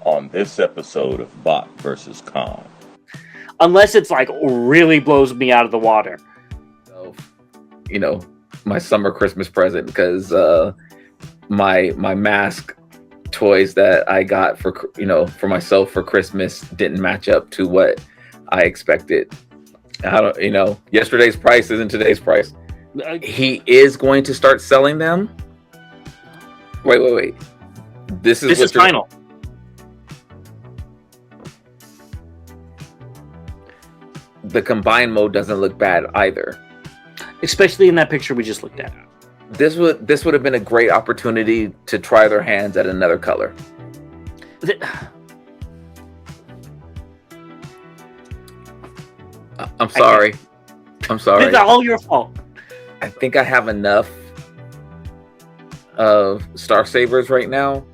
on this episode of Bot vs. Con. Unless it's like really blows me out of the water. So, you know, my summer Christmas present, because my mask toys that I got for myself for Christmas didn't match up to what I expected. Yesterday's price isn't today's price. He is going to start selling them. Wait. This is final. The combined mode doesn't look bad either. Especially in that picture we just looked at. This would have been a great opportunity to try their hands at another color. I'm sorry. It's all your fault. I think I have enough of Star Sabers right now.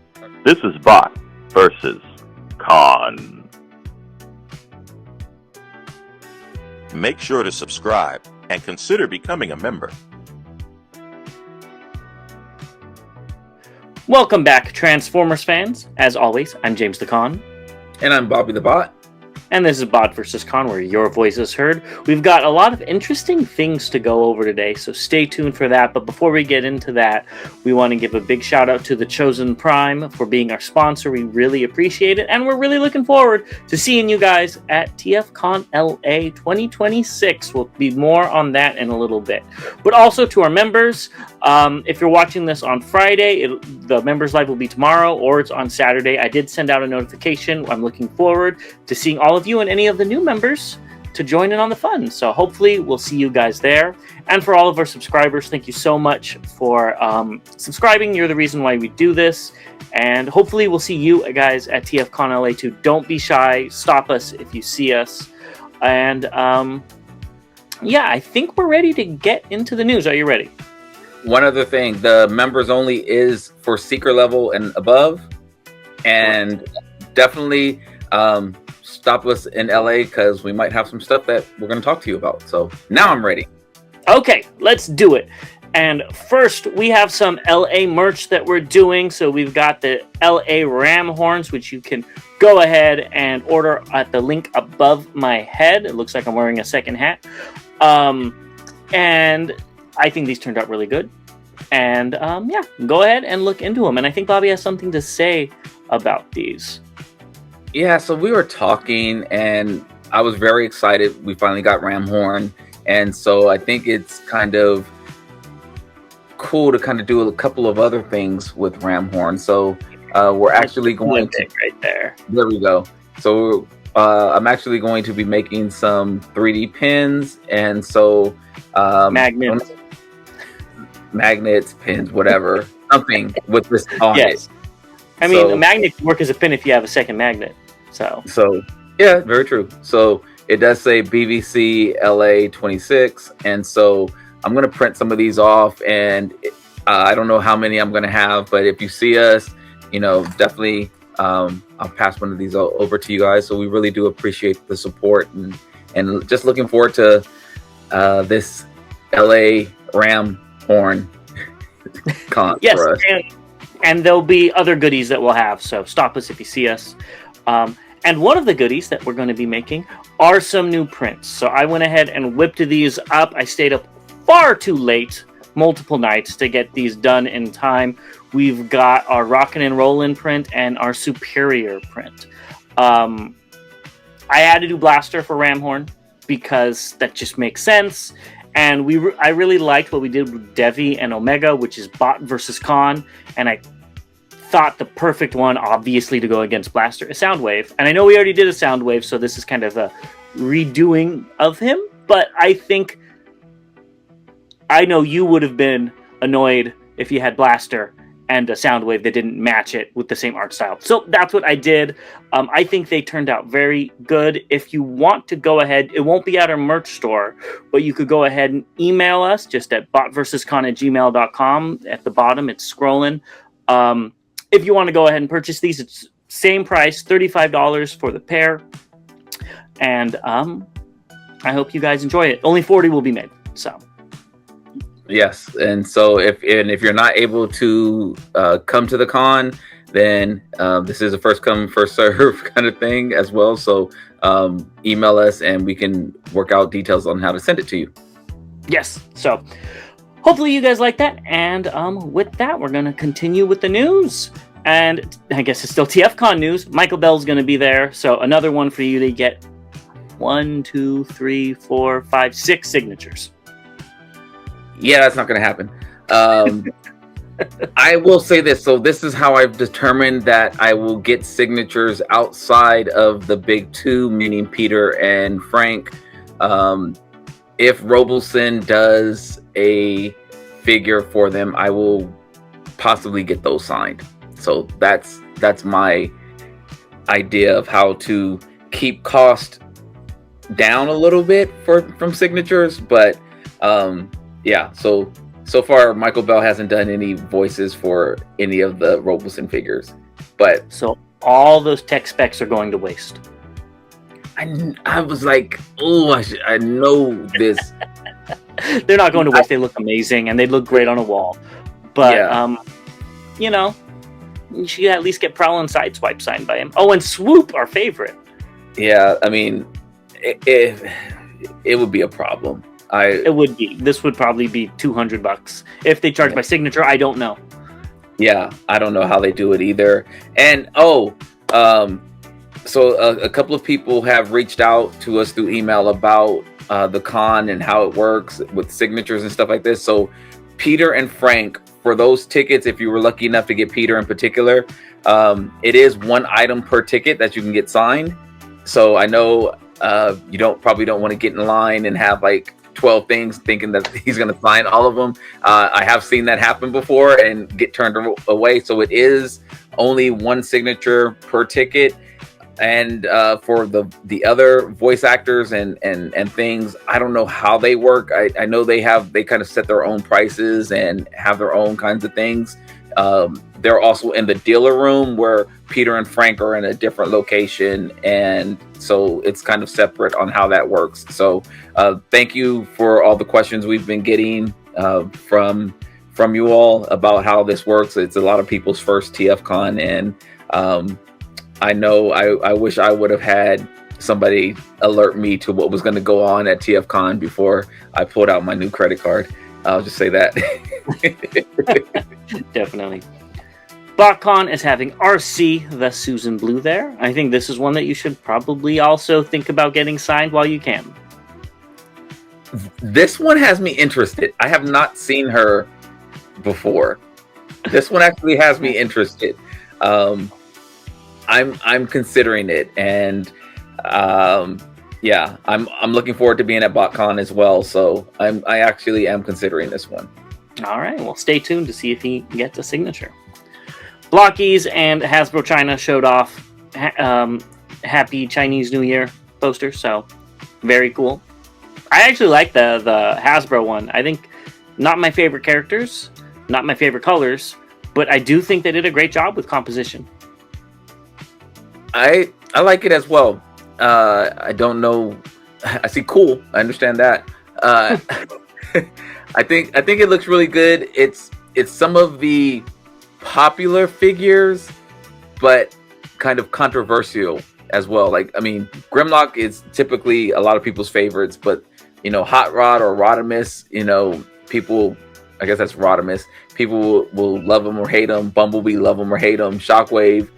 This is Bot versus Con. Make sure to subscribe and consider becoming a member. Welcome back, Transformers fans. As always, I'm James the Con. And I'm Bobby the Bot. And this is Bot vs. Con, where your voice is heard. We've got a lot of interesting things to go over today, so stay tuned for that. But before we get into that, we want to give a big shout out to the Chosen Prime for being our sponsor. We really appreciate it, and we're really looking forward to seeing you guys at TFCon LA 2026. We'll be more on that in a little bit. But also to our members, if you're watching this on Friday, the Members Live will be tomorrow, or it's on Saturday. I did send out a notification. I'm looking forward to seeing all of you and any of the new members to join in on the fun. So hopefully we'll see you guys there. And for all of our subscribers, thank you so much for subscribing. You're the reason why we do this. And hopefully we'll see you guys at TFCon LA too. Don't be shy. Stop us if you see us. And I think we're ready to get into the news. Are you ready? One other thing, the members only is for Seeker level and above. And definitely stop us in LA, because we might have some stuff that we're going to talk to you about. So now I'm ready. Okay, let's do it. And first, we have some LA merch that we're doing. So we've got the LA Ram horns, which you can go ahead and order at the link above my head. It looks like I'm wearing a second hat. And I think these turned out really good. And go ahead and look into them. And I think Bobby has something to say about these. Yeah, so we were talking, and I was very excited. We finally got Ram Horn, and so I think it's kind of cool to kind of do a couple of other things with Ram Horn. So we're actually going to right there. There we go. So I'm actually going to be making some 3D pins, and so magnets, pins, whatever, something with this on it. I mean, a magnet can work as a pin if you have a second magnet. So yeah, very true. So it does say BVC LA 26, and so I'm gonna print some of these off, and I don't know how many I'm gonna have, but if you see us, definitely I'll pass one of these over to you guys. So we really do appreciate the support, and just looking forward to this LA Ram Horn con for us. And there'll be other goodies that we'll have, so stop us if you see us. And one of the goodies that we're going to be making are some new prints. So I went ahead and whipped these up. I stayed up far too late, multiple nights, to get these done in time. We've got our Rockin' and Rollin' print and our Superior print. I had to do Blaster for Ramhorn because that just makes sense. And I really liked what we did with Devi and Omega, which is Bot versus Con. And I thought the perfect one, obviously, to go against Blaster is Soundwave. And I know we already did a Soundwave, so this is kind of a redoing of him. But I know you would have been annoyed if you had Blaster and a Soundwave that didn't match it with the same art style. So that's what I did. I think they turned out very good. If you want to go ahead, it won't be at our merch store, but you could go ahead and email us just at botversuscon@gmail.com. At the bottom, it's scrolling. If you want to go ahead and purchase these, it's same price, $35 for the pair. And I hope you guys enjoy it. Only 40 will be made, so. Yes, and so if you're not able to come to the con, then this is a first come, first serve kind of thing as well. So email us and we can work out details on how to send it to you. Yes. So hopefully you guys like that. And with that, we're going to continue with the news. And I guess it's still TFCon news. Michael Bell's going to be there. So another one for you to get 1, 2, 3, 4, 5, 6 signatures. Yeah, that's not going to happen. I will say this. So this is how I've determined that I will get signatures outside of the big two, meaning Peter and Frank. If Robosen does a figure for them, I will possibly get those signed. So that's my idea of how to keep cost down a little bit from signatures. But yeah, so far Michael Bell hasn't done any voices for any of the Robosen figures. But so all those tech specs are going to waste. I was like, oh, I know this. They're not going to waste. They look amazing and they look great on a wall. But yeah. You know, you should at least get Prowl and Sideswipe signed by him. Oh, and Swoop, our favorite. Yeah, I mean, it would be a problem. It would be. This would probably be $200 if they charge by signature. I don't know. Yeah, I don't know how they do it either. And so a couple of people have reached out to us through email about the con and how it works with signatures and stuff like this. So Peter and Frank, for those tickets, if you were lucky enough to get Peter in particular, it is one item per ticket that you can get signed. So I know you probably don't want to get in line and have like 12 things thinking that he's going to sign all of them. I have seen that happen before and get turned away. So it is only one signature per ticket. And for the other voice actors and things, I don't know how they work. I know they kind of set their own prices and have their own kinds of things. They're also in the dealer room where Peter and Frank are in a different location, and so it's kind of separate on how that works. So thank you for all the questions we've been getting from you all about how this works. It's a lot of people's first TFCon, and I know I wish I would have had somebody alert me to what was going to go on at TFCon before I pulled out my new credit card. I'll just say that. Definitely. BotCon is having RC, the Susan Blue there. I think this is one that you should probably also think about getting signed while you can. This one has me interested. I have not seen her before. This one actually has me interested. I'm considering it, and yeah, I'm looking forward to being at BotCon as well. So I actually am considering this one. All right, well, stay tuned to see if he gets a signature. Blockies and Hasbro China showed off Happy Chinese New Year posters, so very cool. I actually like the Hasbro one. I think not my favorite characters, not my favorite colors, but I do think they did a great job with composition. I like it as well. I don't know. I see cool. I understand that. I think it looks really good. It's some of the popular figures, but kind of controversial as well. Like, I mean, Grimlock is typically a lot of people's favorites, but you know, Hot Rod or Rodimus, you know, people, I guess that's Rodimus. People will love him or hate him. Bumblebee, love him or hate him. Shockwave,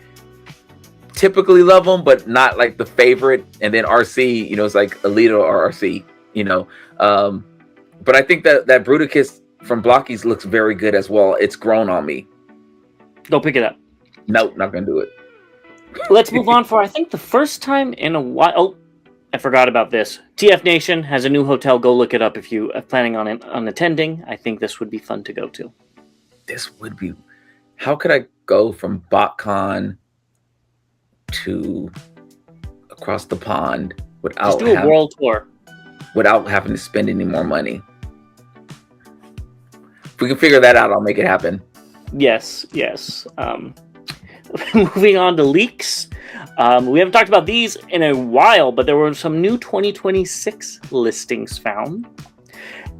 typically love them, but not like the favorite. And then RC, you know, it's like Alita or RC, you know. But I think that Bruticus from Blockies looks very good as well. It's grown on me. Go pick it up. Nope, not gonna do it. Let's move on for, I think, the first time in a while. Oh, I forgot about this. TF Nation has a new hotel. Go look it up if you are planning on attending. I think this would be fun to go to. This would be. How could I go from BotCon to across the pond without just do a world tour without having to spend any more money? If we can figure that out, I'll make it happen. Yes. Moving on to leaks. We haven't talked about these in a while, but there were some new 2026 listings found.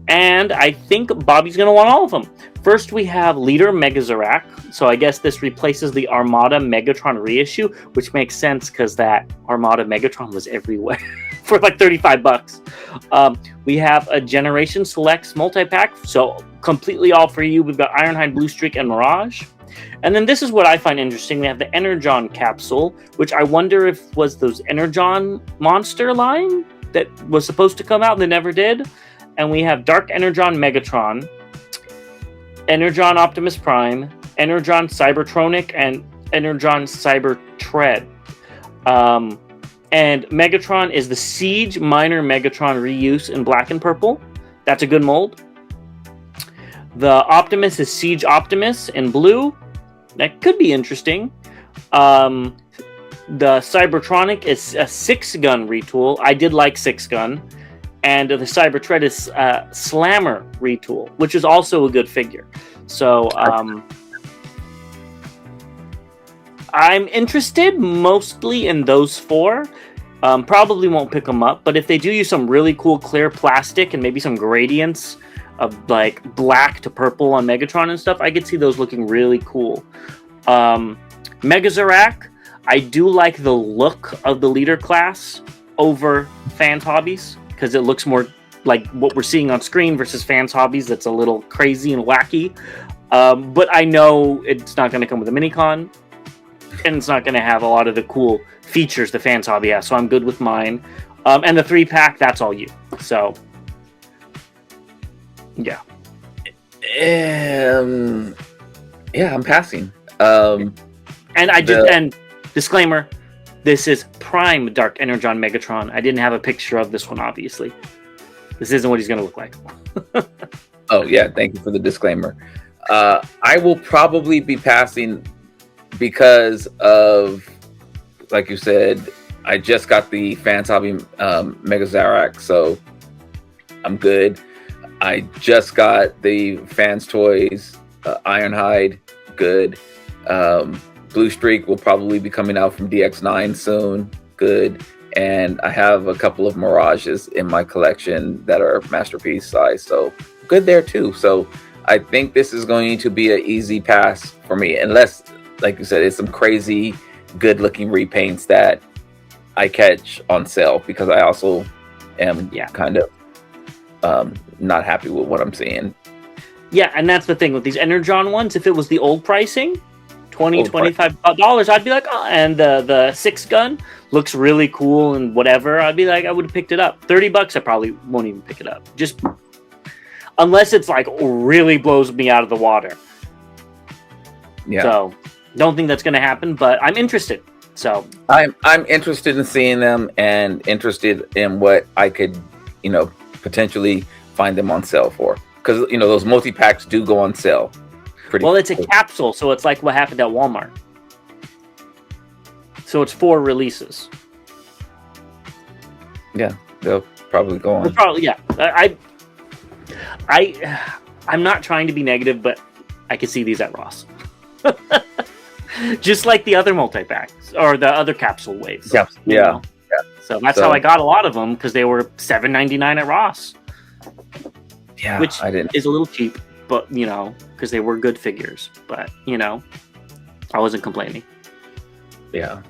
And I think Bobby's going to want all of them. First, we have Leader Megazarak. So I guess this replaces the Armada Megatron reissue, which makes sense because that Armada Megatron was everywhere for like $35. We have a Generation Selects multi-pack. So completely all for you. We've got Ironhide, Blue Streak, and Mirage. And then this is what I find interesting. We have the Energon capsule, which I wonder if was those Energon monster line that was supposed to come out and they never did. And we have Dark Energon Megatron, Energon Optimus Prime, Energon Cybertronic, and Energon Cybertread. And Megatron is the Siege Minor Megatron reuse in black and purple. That's a good mold. The Optimus is Siege Optimus in blue. That could be interesting. The Cybertronic is a 6-gun retool. I did like 6-gun. And the Cybertread is Slammer retool, which is also a good figure. So I'm interested mostly in those 4. Probably won't pick them up, but if they do use some really cool clear plastic and maybe some gradients of like black to purple on Megatron and stuff, I could see those looking really cool. Megazarak, I do like the look of the leader class over Fans Hobbies, because it looks more like what we're seeing on screen versus Fans Hobbies that's a little crazy and wacky. But I know it's not going to come with a Minicon, and it's not going to have a lot of the cool features the Fans Hobby has, so I'm good with mine. And the 3-pack, that's all you. So, yeah. Yeah, I'm passing. And disclaimer, this is Prime Dark Energon Megatron. I didn't have a picture of this one, obviously. This isn't what he's going to look like. Oh, yeah. Thank you for the disclaimer. I will probably be passing because of, like you said, I just got the Fans Hobby Megazarak, so I'm good. I just got the Fans Toys Ironhide, good. Blue Streak will probably be coming out from DX9 soon, good. And I have a couple of Mirages in my collection that are masterpiece size, so good there too. So I think this is going to be an easy pass for me, unless, like you said, it's some crazy good looking repaints that I catch on sale, because I also am kind of not happy with what I'm seeing. Yeah, and that's the thing with these Energon ones. If it was the old pricing, $25, I'd be like, oh, and the 6-gun looks really cool and whatever, I'd be like, I would have picked it up. $30, I probably won't even pick it up. Just unless it's like really blows me out of the water. Yeah. So don't think that's going to happen, but I'm interested. So I'm interested in seeing them and interested in what I could, potentially find them on sale for, because those multi-packs do go on sale. Well, it's a capsule, so it's like what happened at Walmart. So it's 4 releases. Yeah, they'll probably go on. Yeah. I'm not trying to be negative, but I could see these at Ross. Just like the other multi-packs or the other capsule waves. Yeah. So that's how I got a lot of them, because they were $7.99 at Ross. Yeah, which is a little cheap, but because they were good figures. But I wasn't complaining. Yeah.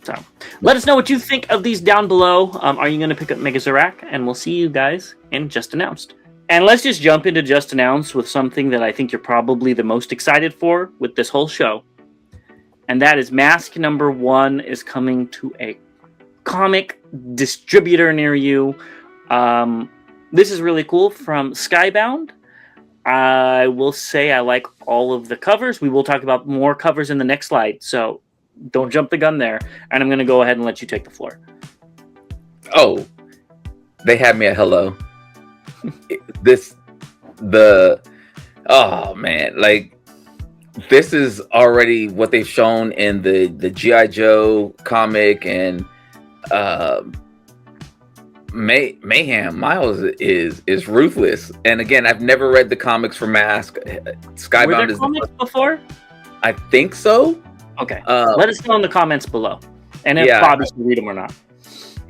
So let us know what you think of these down below. Are you going to pick up Megazarak? And we'll see you guys in Just Announced. And let's just jump into Just Announced with something that I think you're probably the most excited for with this whole show. And that is Mask number 1 is coming to a comic distributor near you. This is really cool, from Skybound. I will say I like all of the covers. We will talk about more covers in the next slide, so don't jump the gun there. And I'm going to go ahead and let you take the floor. Oh, they had me at hello. Oh man, like, this is already what they've shown in the G.I. Joe comic, and Mayhem Miles is ruthless. And again, I've never read the comics for Mask. Skybound Were there comics before? I think so. Okay, let us know in the comments below, and if Bobby can read them or not.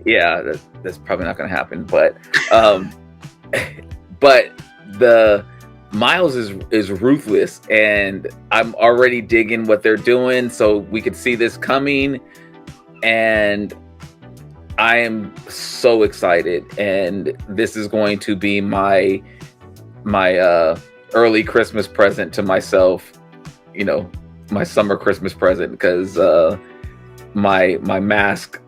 Yeah, that's probably not going to happen, but but the Miles is ruthless, and I'm already digging what they're doing. So we could see this coming, and I am so excited. And this is going to be my early Christmas present to myself. You know, my summer Christmas present, because my mask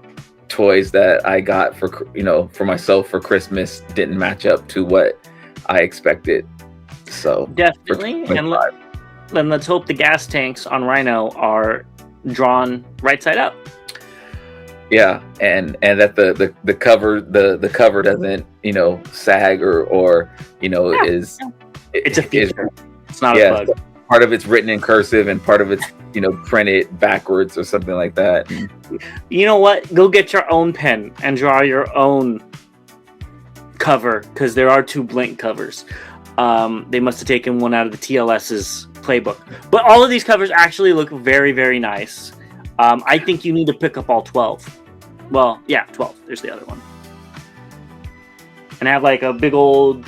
toys that I got for myself for Christmas didn't match up to what I expected. So definitely, and let's hope the gas tanks on Rhino are drawn right side up. Yeah, and that the cover doesn't sag or is it's a feature. It's not a bug. Part of it's written in cursive and part of it's printed backwards or something like that. You know what? Go get your own pen and draw your own cover, because there are 2 blank covers. They must have taken one out of the TLS's playbook. But all of these covers actually look very, very nice. I think you need to pick up all 12. Well, yeah, 12. There's the other one. And have like a big old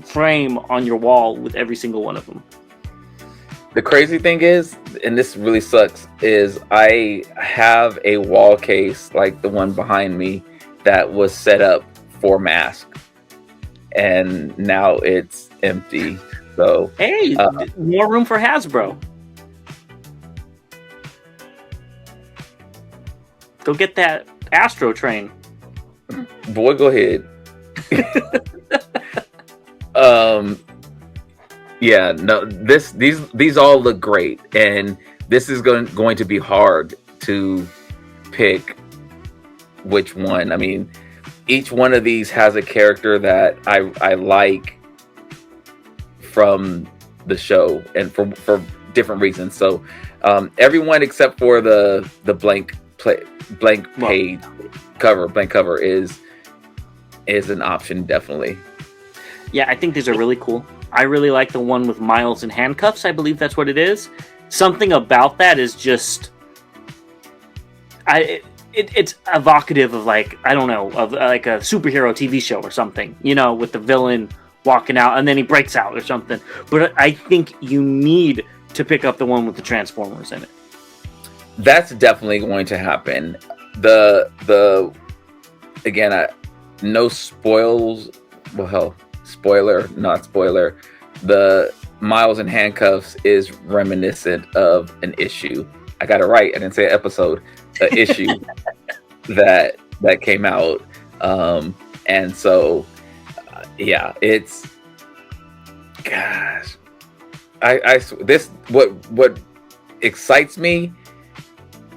frame on your wall with every single one of them. The crazy thing is, and this really sucks, is I have a wall case like the one behind me that was set up for mask, and now it's empty. So hey, more room for Hasbro. Go get that Astrotrain. Boy, go ahead. Yeah, no, these all look great, and this is going to be hard to pick which one. I mean, each one of these has a character that I like from the show, and for different reasons. So everyone except for the blank page cover, blank cover is an option, definitely. Yeah, I think these are really cool. I really like the one with Miles in handcuffs. I believe that's what it is. Something about that is just, it's evocative of, like, I don't know, of like a superhero TV show or something, with the villain walking out and then he breaks out or something. But I think you need to pick up the one with the Transformers in it. That's definitely going to happen. Again, no spoils. Well, hell, spoiler, not spoiler. The Miles in handcuffs is reminiscent of an issue. I got it right. I didn't say an episode. An issue that came out, and so yeah, it's gosh. This what excites me.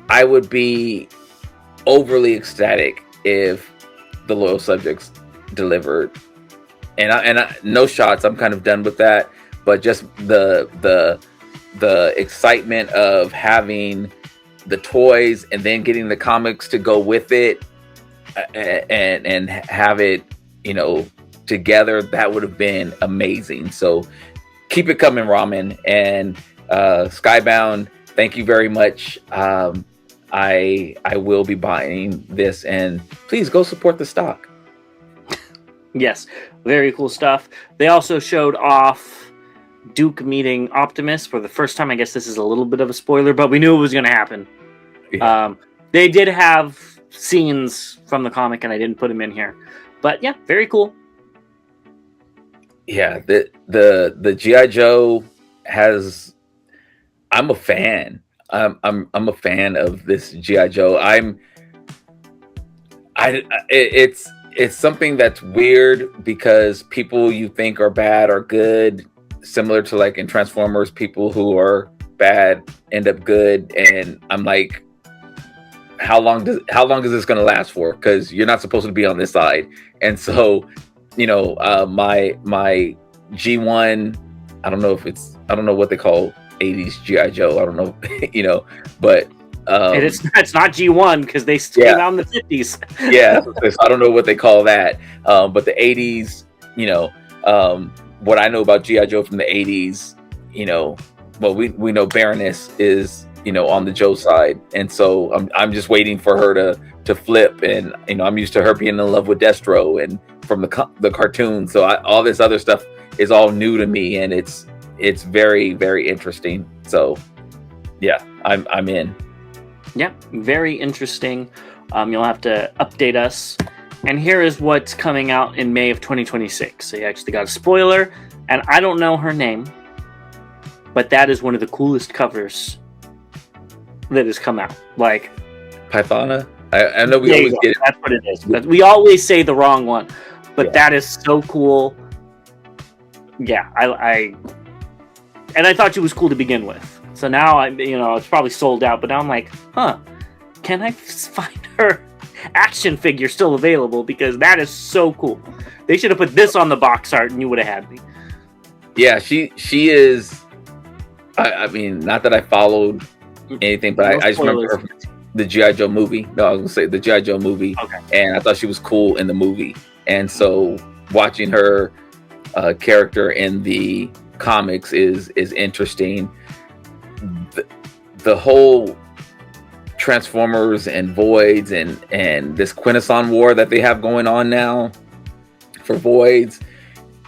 I would be overly ecstatic if the loyal subjects delivered, and I no shots. I'm kind of done with that, but just the excitement of having the toys and then getting the comics to go with it, and have it together, that would have been amazing. So keep it coming, Ramen, and Skybound. Thank you very much. I will be buying this, and please go support the stock. Yes, very cool stuff. They also showed off Duke meeting Optimus for the first time. I guess this is a little bit of a spoiler, but we knew it was going to happen. Yeah. They did have scenes from the comic, and I didn't put them in here. But yeah, very cool. Yeah, the G.I. Joe has. I'm a fan. I'm a fan of this G.I. Joe. It's something that's weird because people you think are bad are good, similar to like in Transformers, people who are bad end up good, and I'm like, how long is this going to last for? Because you're not supposed to be on this side. And so, my G1, I don't know what they call 80s G.I. Joe. I don't know, but it's not G1 because they came out in the 50s. Yeah, I don't know what they call that. But the 80s, what I know about G.I. Joe from the 80s, well, we know Baroness is on the Joe side, and so I'm just waiting for her to flip, and I'm used to her being in love with Destro and from the cartoon, so all this other stuff is all new to me, and it's very, very interesting. So yeah, I'm in. Yeah, very interesting. You'll have to update us. And here is what's coming out in May of 2026. So you actually got a spoiler, and I don't know her name, but that is one of the coolest covers that has come out. Like Pythona? I know we always get it. That's what it is. But we always say the wrong one, but that is so cool. Yeah, I thought she was cool to begin with. So now it's probably sold out, but now I'm like, can I find her action figure still available? Because that is so cool. They should have put this on the box art and you would have had me. Yeah, she is. I mean, not that I followed anything, but I just remember her from the G.I. Joe movie. No, I was gonna say the G.I. Joe movie. Okay. And I thought she was cool in the movie, and so watching her character in the comics is interesting. The whole Transformers and Voids and this Quintesson War that they have going on now for Void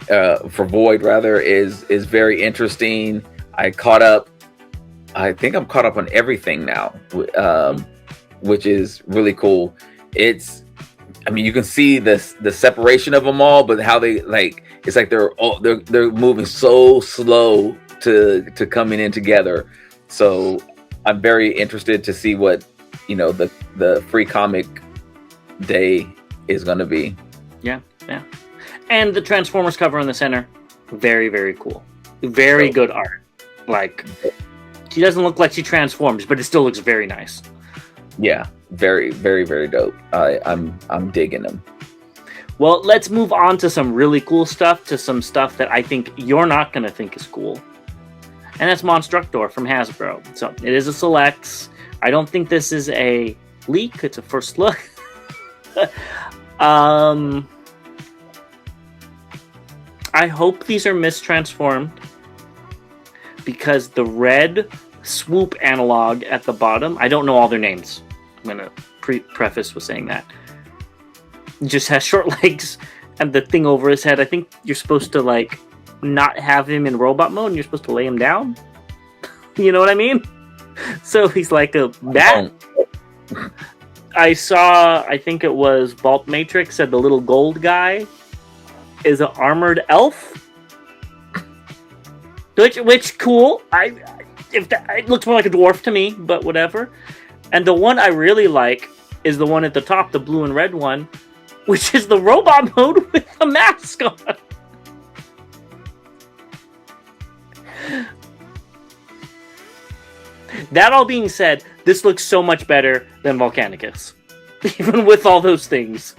rather is very interesting. I think I'm caught up on everything now, which is really cool. You can see the separation of them all, but how they it's like they're moving so slow to coming in together. So I'm very interested to see what the free comic day is going to be. Yeah. And the Transformers cover in the center, very, very cool. Very good art. She doesn't look like she transforms, but it still looks very nice. Yeah, very, very, very dope. I'm digging them. Well, let's move on to some really cool stuff, to some stuff that I think you're not going to think is cool. And that's Monstructor from Hasbro. So it is a selects. I don't think this is a leak. It's a first look. I hope these are mistransformed, because the red swoop analog at the bottom, I don't know all their names. I'm going to preface with saying that. Just has short legs and the thing over his head. I think you're supposed to not have him in robot mode, and you're supposed to lay him down. You know what I mean? So he's like a bat. I think it was Vault Matrix said the little gold guy is an armored elf. Which cool. It looks more like a dwarf to me, but whatever. And the one I really like is the one at the top, the blue and red one, which is the robot mode with the mask on. That all being said, this looks so much better than Volcanicus, even with all those things.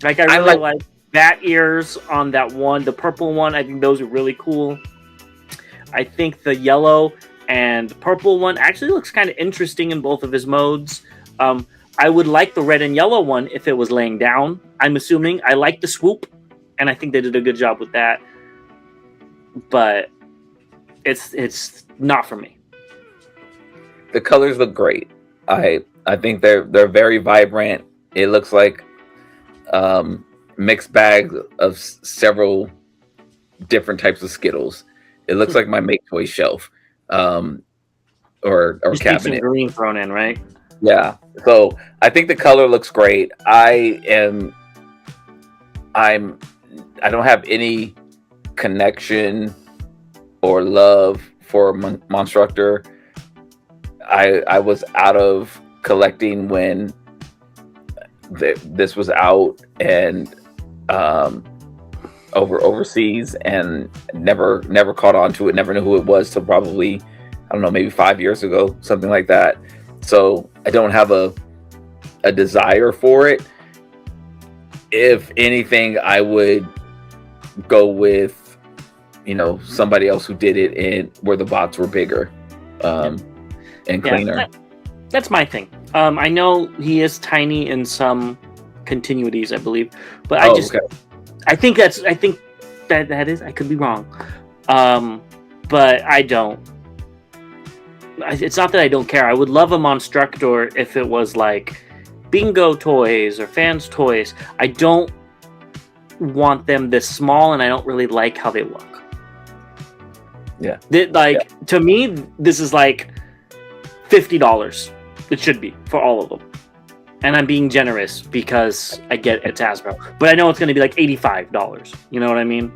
I really like bat ears on that one, the purple one. I think those are really cool. I think the yellow and purple one actually looks kind of interesting in both of his modes. I would like the red and yellow one if it was laying down. I'm assuming. I like the swoop, and I think they did a good job with that. But it's not for me. The colors look great. I think they're very vibrant. It looks like mixed bag of several different types of Skittles. It looks like my Make Toy shelf or just cabinet. Some green thrown in, right? Yeah. So I think the color looks great. I don't have any connection or love for Monstructor. I was out of collecting when this was out and overseas, and never caught on to it, never knew who it was till probably, I don't know, maybe 5 years ago, something like that. So I don't have a desire for it. If anything, I would go with somebody else who did it and where the bots were bigger and cleaner. Yeah, that's my thing. I know he is tiny in some continuities, I believe, but I think that is, I could be wrong. But I don't. it's not that I don't care. I would love a Monstructor if it was like Bingo Toys or Fans Toys. I don't want them this small, and I don't really like how they look. Yeah. To me, this is like $50. It should be for all of them. And I'm being generous because I get it's Hasbro. But I know it's going to be like $85. You know what I mean?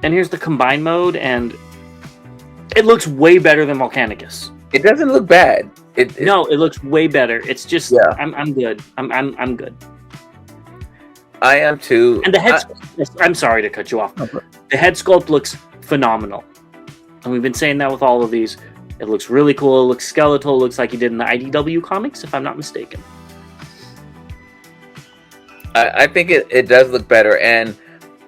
And here's the combine mode, and it looks way better than Volcanicus. It doesn't look bad. No, it looks way better. It's just, Yeah. I'm good. I'm good. I am too. And the head sculpt, I'm sorry to cut you off. The head sculpt looks phenomenal. And we've been saying that with all of these. It looks really cool. It looks skeletal. It looks like he did in the IDW comics, if I'm not mistaken. I think it does look better, and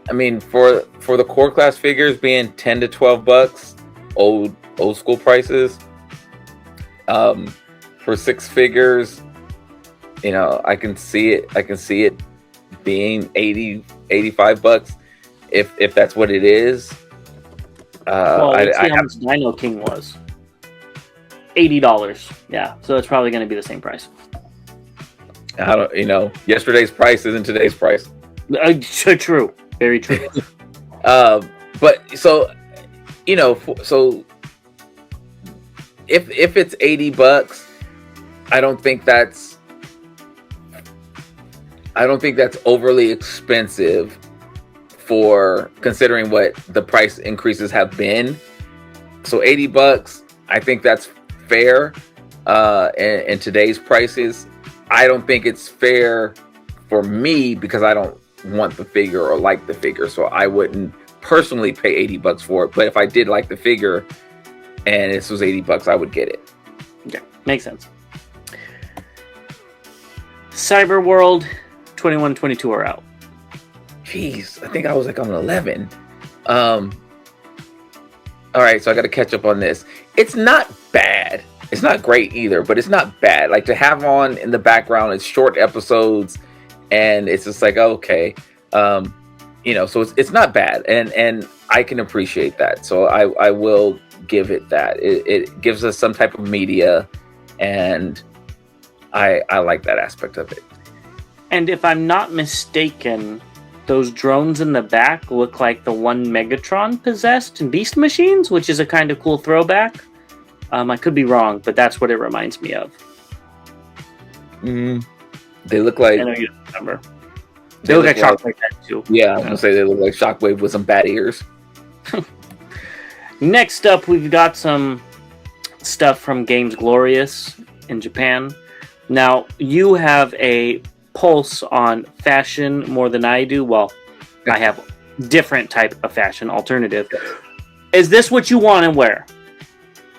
I mean for the core class figures being $10 to $12, old school prices. For 6 figures, you know, I can see it being $80-$85 if that's what it is. Well, let's see how much Dino King was. $80. Yeah, so it's probably going to be the same price. I don't, you know, yesterday's price isn't today's price. True, very true. But so, you know, so if it's $80, I don't think that's overly expensive for considering what the price increases have been. So $80, I think that's fair in today's prices. I don't think it's fair for me because I don't want the figure or like the figure, so I wouldn't personally pay $80 for it. But if I did like the figure and this was $80, I would get it. Yeah, makes sense. Cyberworld 21, 22 are out. Jeez, I think I was like on 11. All right, so I got to catch up on this. It's not bad. It's not great either, but it's not bad. Like to have on in the background, it's short episodes, and it's just like okay, you know. So it's not bad, and I can appreciate that. So I will give it that. It gives us some type of media, and I like that aspect of it. And if I'm not mistaken, those drones in the back look like the one Megatron possessed in Beast Machines, which is a kind of cool throwback. I could be wrong, but that's what it reminds me of. They look like... I know you don't remember. They look like Shockwave too. Yeah, I'm going to say they look like Shockwave with some bat ears. Next up, we've got some stuff from Games Glorious in Japan. Now, you have a pulse on fashion more than I do. Well, I have different type of fashion alternative. Is this what you want to wear?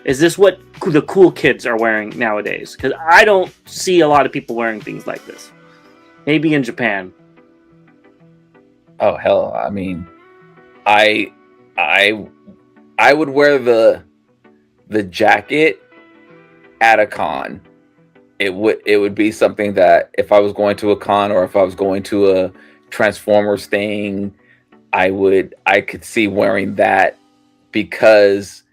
Is this what the cool kids are wearing nowadays? Because I don't see a lot of people wearing things like this. Maybe in Japan. Oh hell! I mean, I would wear the jacket at a con. It would be something that if I was going to a con or if I was going to a Transformers thing, I could see wearing that because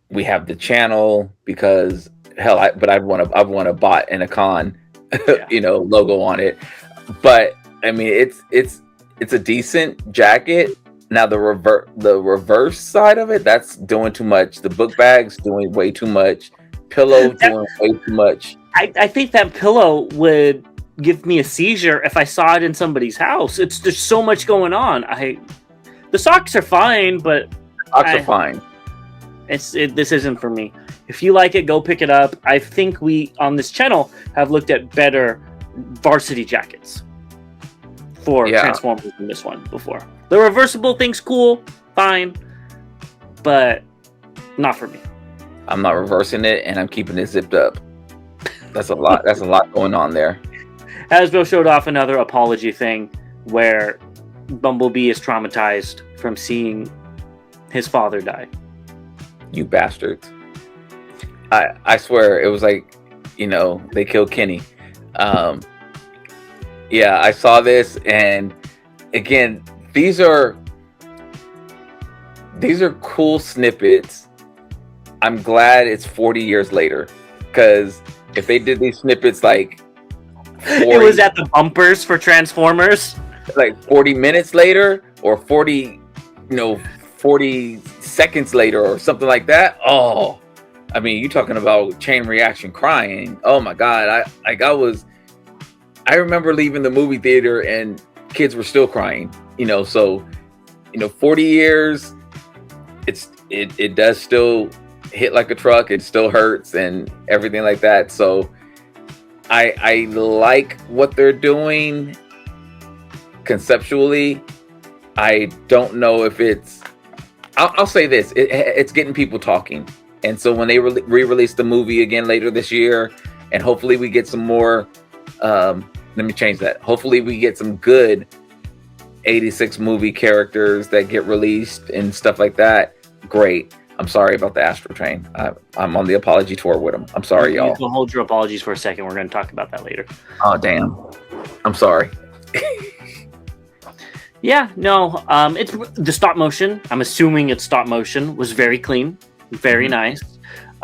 we have the channel, because hell, I'd want a bot and a con, Yeah. you know, logo on it. But I mean, it's a decent jacket. Now the reverse side of it, that's doing too much. The book bag's doing way too much. Pillow doing way too much. I think that pillow would give me a seizure if I saw it in somebody's house. There's so much going on. The socks are fine, but Socks are fine. This isn't for me. If you like it, go pick it up. I think we on this channel have looked at better varsity jackets for Transformers than this one before. The reversible thing's cool, fine, but not for me. I'm not reversing it, and I'm keeping it zipped up. That's a lot. That's a lot going on there. Hasbro showed off another apology thing where Bumblebee is traumatized from seeing his father die. You bastards. I swear it was like, you know, they killed Kenny. Yeah, I saw this, and again, these are cool snippets I'm glad it's 40 years later, because if they did these snippets like 40, it was at the bumpers for Transformers, like 40 minutes later, or 40 seconds later, or something like that. Oh, I mean, you're talking about chain reaction crying. Oh my God, I remember leaving the movie theater and kids were still crying. So 40 years, it does still hit like a truck. It still hurts and everything like that. So I like what they're doing conceptually. I don't know if it's, I'll say this, it's getting people talking. And so when they re-release the movie again later this year, and hopefully we get some more, let me change that. Hopefully we get some good 86 movie characters that get released and stuff like that. Great. I'm sorry about the Astrotrain. I'm on the apology tour with them. I'm sorry, y'all. You can hold your apologies for a second. We're going to talk about that later. Oh, damn. I'm sorry. Yeah, no. It's the stop motion. I'm assuming it's stop motion. Was very clean, very nice.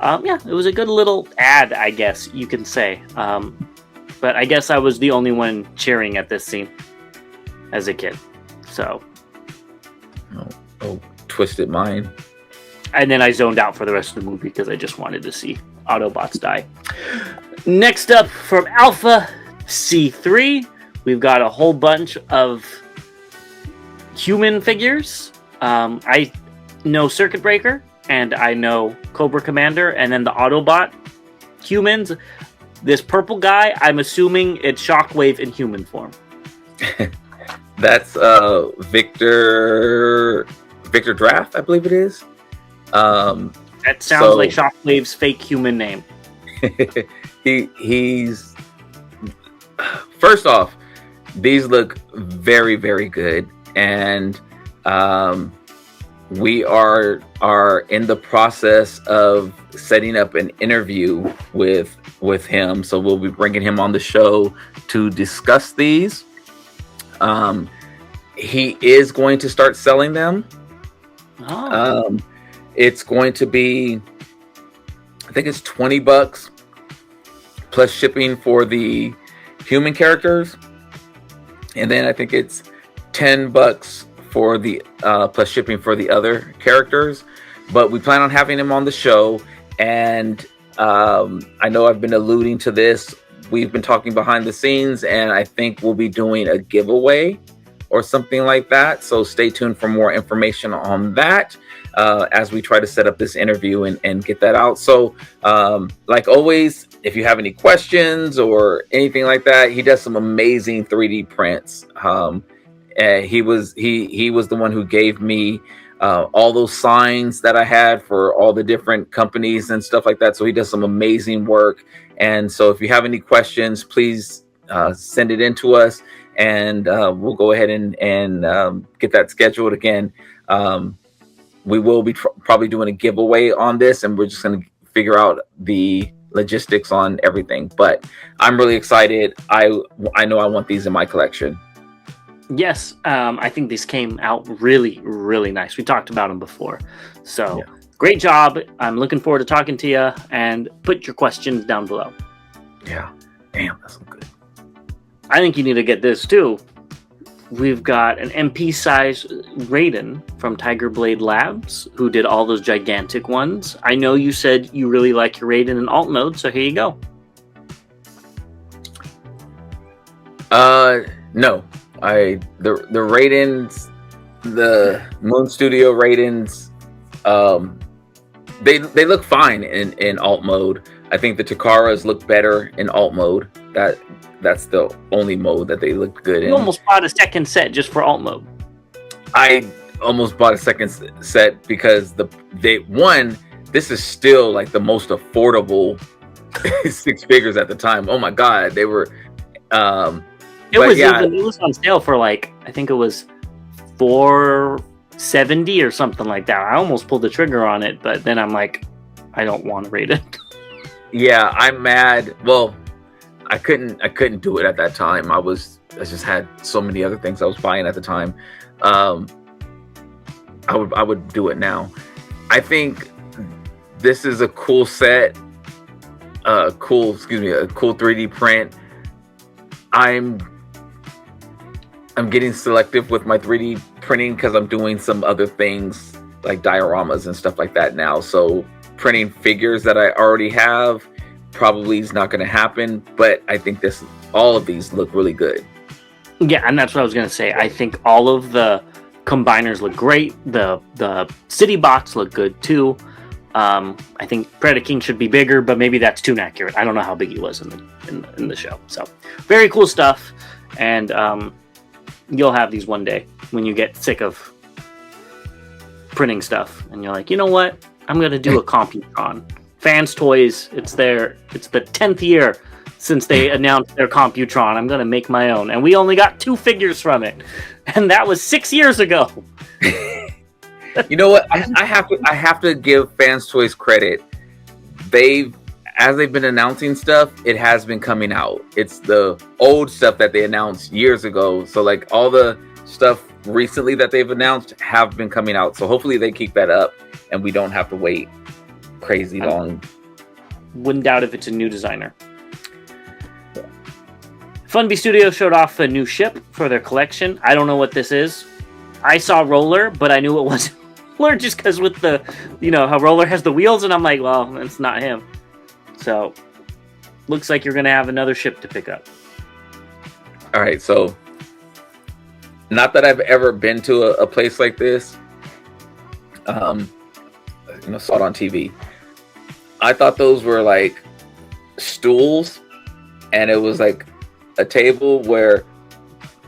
Yeah, it was a good little ad, I guess you can say. But I guess I was the only one cheering at this scene as a kid. So. Oh, twisted mind. And then I zoned out for the rest of the movie because I just wanted to see Autobots die. Next up, from Alpha C3, we've got a whole bunch of human figures. I know Circuit Breaker, and I know Cobra Commander, and then the Autobot humans. This purple guy, I'm assuming it's Shockwave in human form. That's Victor Draft, I believe it is. That sounds like Shockwave's fake human name. He's first off, these look very, very good, and we are in the process of setting up an interview with him. So we'll be bringing him on the show to discuss these. He is going to start selling them. Oh. It's going to be, I think it's $20 plus shipping for the human characters, and then I think it's $10 for the plus shipping for the other characters. But we plan on having him on the show, and I know I've been alluding to this. We've been talking behind the scenes, and I think we'll be doing a giveaway or something like that. So stay tuned for more information on that as we try to set up this interview and get that out. So like always, if you have any questions or anything like that, he does some amazing 3D prints. He was the one who gave me all those signs that I had for all the different companies and stuff like that. So he does some amazing work. And so if you have any questions, please send it in to us, and we'll go ahead and get that scheduled again. We will be probably doing a giveaway on this, and we're just going to figure out the logistics on everything. But I'm really excited. I know I want these in my collection. Yes, I think these came out really, really nice. We talked about them before. So yeah. Great job. I'm looking forward to talking to you, and put your questions down below. Yeah. Damn, that's so good. I think you need to get this too. We've got an MP size Raiden from Tiger Blade Labs, who did all those gigantic ones. I know you said you really like your Raiden in alt mode, so here you go. No. The Raidens, the Moon Studio Raidens, they look fine in alt mode. I think the Takaras look better in alt mode. That's the only mode that they look good in. You almost bought a second set just for alt mode. I almost bought a second set because this is still like the most affordable six figures at the time. Oh my God, they were. It was on sale for like, I think it was $470 or something like that. I almost pulled the trigger on it, but then I'm like, I don't want to rate it. Yeah, I'm mad. Well, I couldn't do it at that time. I just had so many other things I was buying at the time. I would do it now. I think this is a cool set. A cool 3D print. I'm getting selective with my 3D printing because I'm doing some other things like dioramas and stuff like that now. So printing figures that I already have probably is not going to happen. But I think all of these look really good. Yeah, and that's what I was going to say. I think all of the combiners look great. The city bots look good too. I think Predaking should be bigger, but maybe that's too inaccurate. I don't know how big he was in the show. So very cool stuff, and you'll have these one day when you get sick of printing stuff, and you're like, you know what? I'm gonna do a Computron. Fans Toys. It's the 10th year since they announced their Computron. I'm gonna make my own, and we only got 2 figures from it, and that was 6 years ago. You know what? I have to give Fans Toys credit. As they've been announcing stuff, it has been coming out. It's the old stuff that they announced years ago. So like all the stuff recently that they've announced have been coming out. So hopefully they keep that up and we don't have to wait crazy long. Wouldn't doubt if it's a new designer. Funby Studio showed off a new ship for their collection. I don't know what this is. I saw Roller, but I knew it wasn't Roller just because with the, how Roller has the wheels, and I'm like, well, it's not him. So, looks like you're going to have another ship to pick up. All right, so, not that I've ever been to a place like this. Saw it on TV. I thought those were like stools, and it was like a table where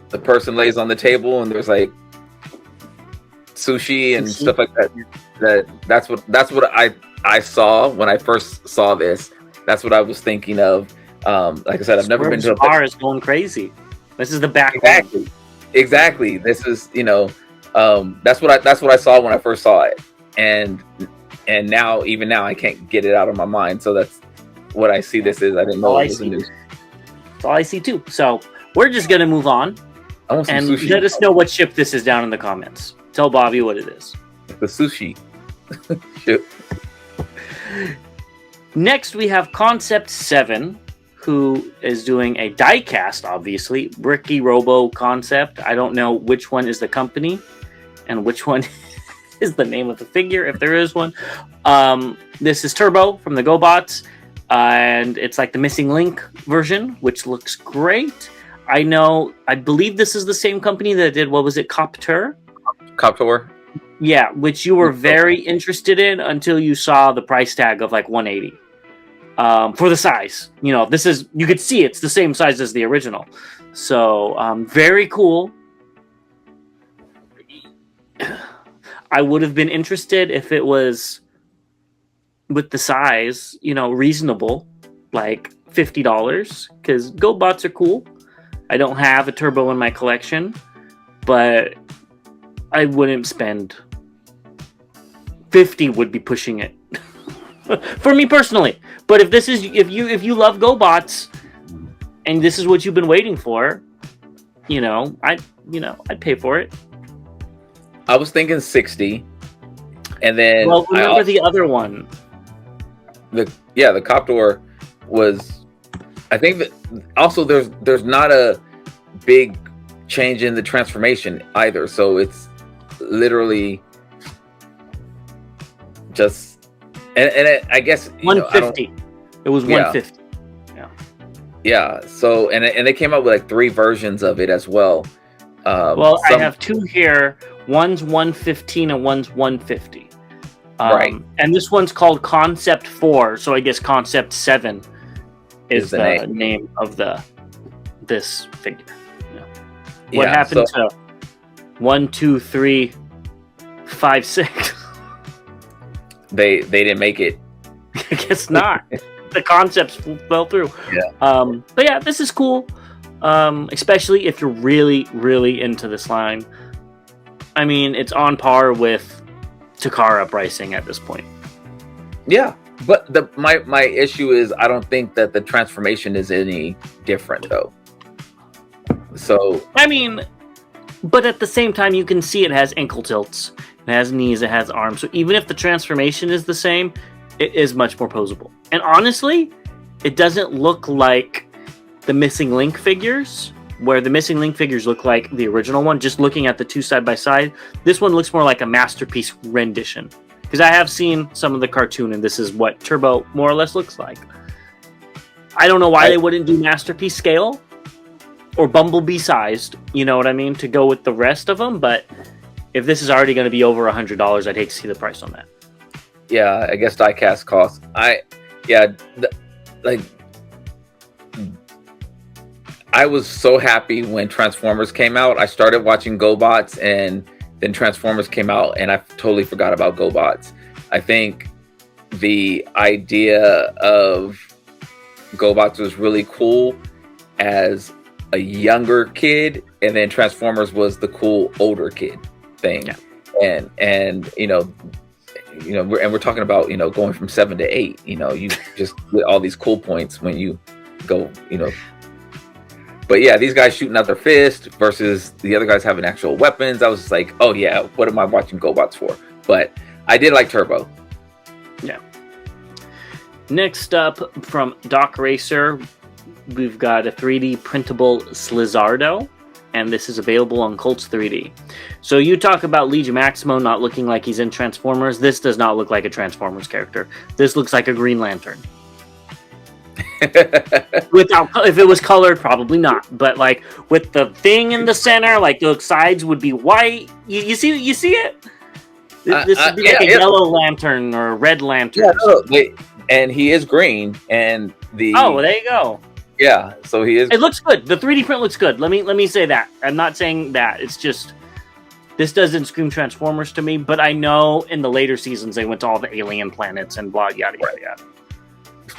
the person lays on the table, and there's like sushi and stuff like that. That's what I saw when I first saw this. That's what I was thinking of. Like I said, I've never been to a bar is going crazy. This is the back. Exactly. This is that's what I saw when I first saw it, and now I can't get it out of my mind. So that's what I see. This is. I didn't know it was a new. That's all I see too. So we're just gonna move on and let us know what ship this is down in the comments. Tell Bobby what it is. The sushi. Ship. Next, we have Concept 7, who is doing a die-cast, obviously. Bricky Robo Concept. I don't know which one is the company and which one is the name of the figure, if there is one. This is Turbo from the Gobots, and it's like the Missing Link version, which looks great. I believe this is the same company that did, what was it, Copter? Copter? Yeah, which you were very interested in until you saw the price tag of like $180 for the size. This is, you could see it's the same size as the original. So very cool. I would have been interested if it was with the size, reasonable, like $50, because GoBots are cool. I don't have a Turbo in my collection, but I wouldn't spend $50. Would be pushing it for me personally. But if you love GoBots and this is what you've been waiting for, I'd pay for it. I was thinking 60, and then remember the other one. The Copter was. I think that also there's not a big change in the transformation either, so it's literally just I guess 150. It was 150. Yeah. So and they came out with like 3 versions of it as well. I have 2 here. One's 115 and one's 150. Right. And this one's called Concept 4. So I guess Concept 7 is the name of this figure. Yeah. What happened to 1, 2, 3, 5, 6? They didn't make it. I guess not. The concepts fell through. Yeah. But yeah, this is cool. Especially if you're really, really into this line. I mean, it's on par with Takara pricing at this point. Yeah. But my issue is I don't think that the transformation is any different though. So I mean, but at the same time you can see it has ankle tilts, it has knees, it has arms. So even if the transformation is the same, it is much more posable. And honestly, it doesn't look like the Missing Link figures, where the Missing Link figures look like the original one. Just looking at the two side by side, this one looks more like a masterpiece rendition. Because I have seen some of the cartoon, and this is what Turbo more or less looks like. I don't know why they wouldn't do masterpiece scale or Bumblebee sized, you know what I mean, to go with the rest of them. But if this is already going to be over $100, I'd hate to see the price on that. Yeah, I guess diecast costs. I was so happy when Transformers came out. I started watching Gobots, and then Transformers came out, and I totally forgot about Gobots. I think the idea of Gobots was really cool as a younger kid, and then Transformers was the cool older kid thing. Yeah. And we're talking about, going from 7 to 8. You just get all these cool points when you go, But yeah, these guys shooting out their fist versus the other guys having actual weapons. I was just like, oh yeah, what am I watching Gobots for? But I did like Turbo. Yeah. Next up from Doc Racer, we've got a 3D printable Slizlardo, and this is available on Colts 3D. So you talk about Legion Maximo not looking like he's in Transformers. This does not look like a Transformers character. This looks like a Green Lantern. If it was colored, probably not. But like with the thing in the center, like the sides would be white. You see it? This would be like a yellow lantern or a red lantern. Yeah, and he is green, and well, there you go. Yeah, so he is. It looks good. The 3D print looks good. Let me say that. I'm not saying that. It's just this doesn't scream Transformers to me. But I know in the later seasons they went to all the alien planets and blah yada yada yada.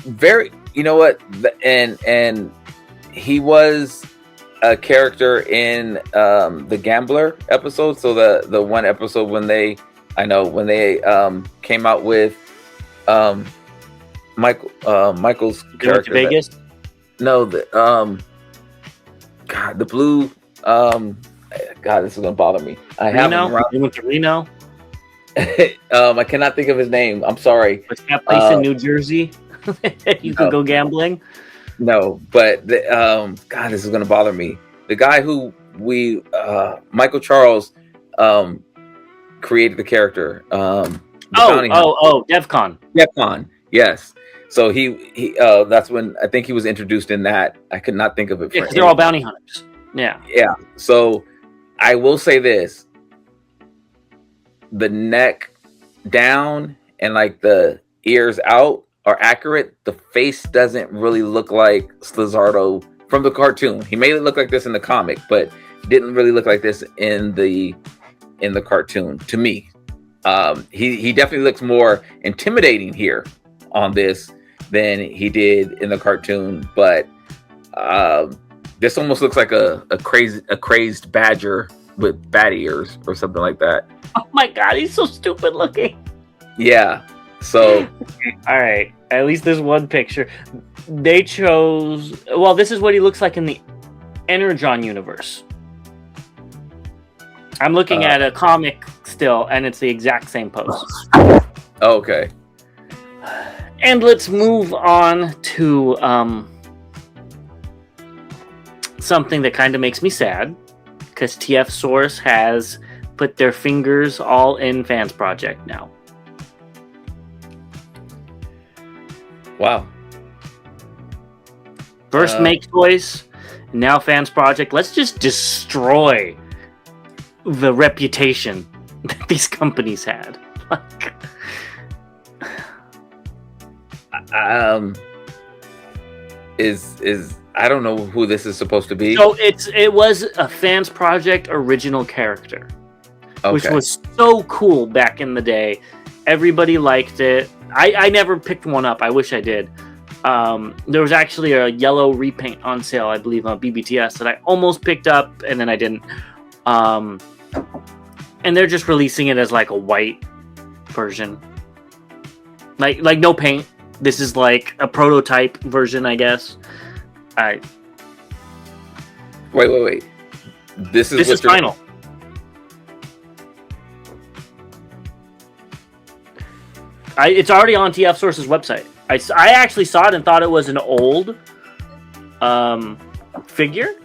Very, you know what? And he was a character in the Gambler episode. So the one episode when they came out with Michael's character. Vegas? No, the blue. God, this is gonna bother me. I have him around. You went to Reno. I cannot think of his name. I'm sorry. What's that place in New Jersey? You can go gambling. No, but God, this is gonna bother me. The guy who Michael Charles created the character. DevCon. DevCon, yes. So he that's when I think he was introduced in that. I could not think of it. Yeah, they're all bounty hunters. Yeah. Yeah. So I will say this: the neck down and like the ears out are accurate. The face doesn't really look like Slizlardo from the cartoon. He made it look like this in the comic, but didn't really look like this in the cartoon to me. He definitely looks more intimidating here on this than he did in the cartoon, but this almost looks like a crazed badger with bat ears or something like that. Oh my god, he's so stupid looking. Yeah. So all right, at least there's one picture. They chose, well, this is what he looks like in the Energon universe. I'm looking at a comic still, and it's the exact same pose. Okay. And let's move on to something that kind of makes me sad, because TF Source has put their fingers all in FansProject now. Wow. First Make Toys, now FansProject. Let's just destroy the reputation that these companies had. Is I don't know who this is supposed to be. So it was a FansProject original character, which was so cool back in the day. Everybody liked it. I never picked one up. I wish I did. There was actually a yellow repaint on sale, I believe, on BBTS that I almost picked up, and then I didn't. And they're just releasing it as like a white version, like no paint. This is like a prototype version, I guess. Wait. This is It's already on TF Source's website. I actually saw it and thought it was an old figure.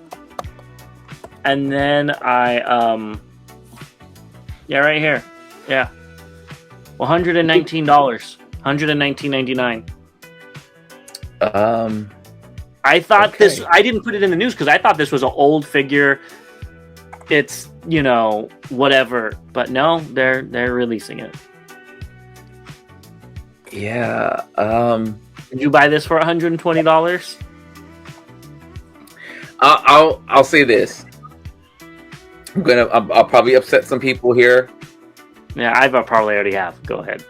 And then yeah, right here. Yeah. $119. $119.99. I thought this. I didn't put it in the news because I thought this was an old figure. It's whatever, but no, they're releasing it. Yeah. Did you buy this for $120? I'll say this. I'll probably upset some people here. Yeah, I probably already have. Go ahead.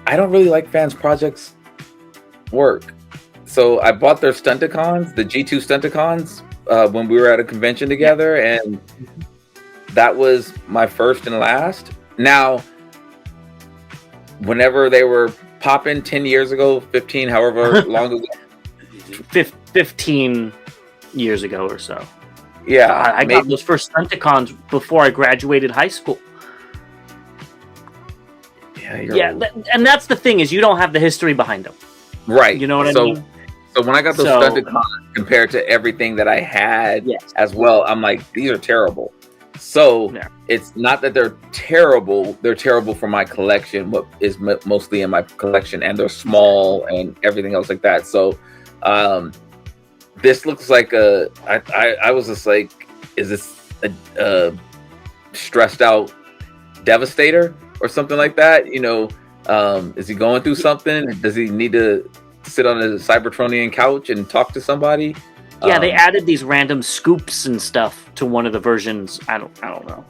I don't really like FansProject's work. So I bought their Stunticons, the G2 Stunticons, when we were at a convention together, and that was my first and last. Now, whenever they were popping 10 years ago, 15, however long ago. 15 years ago or so. Yeah. I got those first Stunticons before I graduated high school. Yeah, and that's the thing, is you don't have the history behind them. Right. You know what I mean? So when I got those Stunticons compared to everything that I had as well, I'm like, these are terrible. So it's not that they're terrible for my collection, what is mostly in my collection, and they're small and everything else like that. So this looks like I was just like, is this a stressed out Devastator or something like that? Is he going through something? Does he need to sit on a Cybertronian couch and talk to somebody? Yeah, they added these random scoops and stuff to one of the versions. I don't know.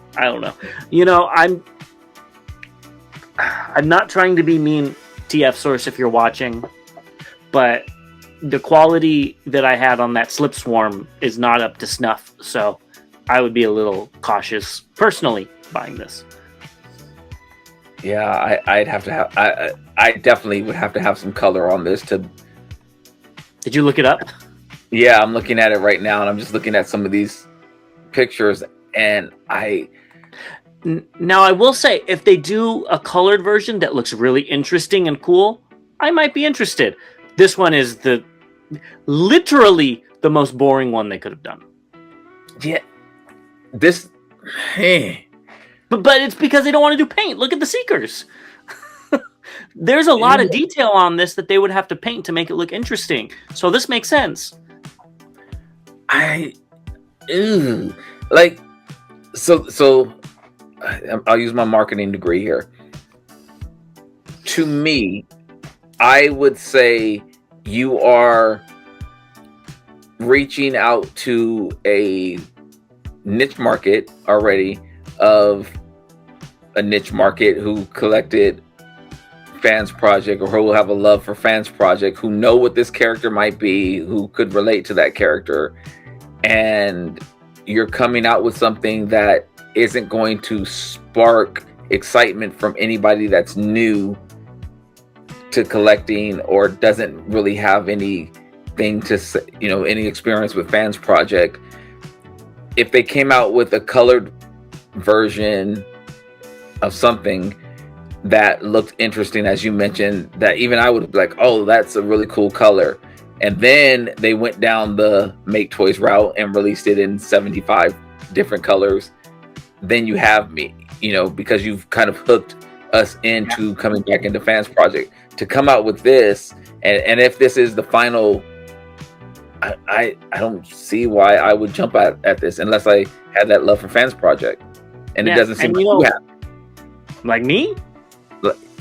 I'm not trying to be mean, TF Source, if you're watching, but the quality that I had on that Slip Swarm is not up to snuff. So I would be a little cautious personally buying this. Yeah, I'd have to have. I definitely would have to have some color on this to. Did you look it up? Yeah, I'm looking at it right now, and I'm just looking at some of these pictures, and Now, I will say, if they do a colored version that looks really interesting and cool, I might be interested. This one is literally the most boring one they could have done. Yeah, this. But it's because they don't want to do paint. Look at the Seekers. There's a lot of detail on this that they would have to paint to make it look interesting. So this makes sense. So I'll use my marketing degree here. To me, I would say you are reaching out to a niche market already, of a niche market who collected FansProject, or who will have a love for FansProject, who know what this character might be, who could relate to that character, and you're coming out with something that isn't going to spark excitement from anybody that's new to collecting, or doesn't really have anything to say, any experience with FansProject. If they came out with a colored version of something that looked interesting, as you mentioned, that even I would be like, oh, that's a really cool color, and then they went down the Make Toys route and released it in 75 different colors, then you have me, because you've kind of hooked us into coming back into FansProject. To come out with this, and if this is the final, I don't see why I would jump at this unless I had that love for FansProject. And it doesn't seem like you have. Like me?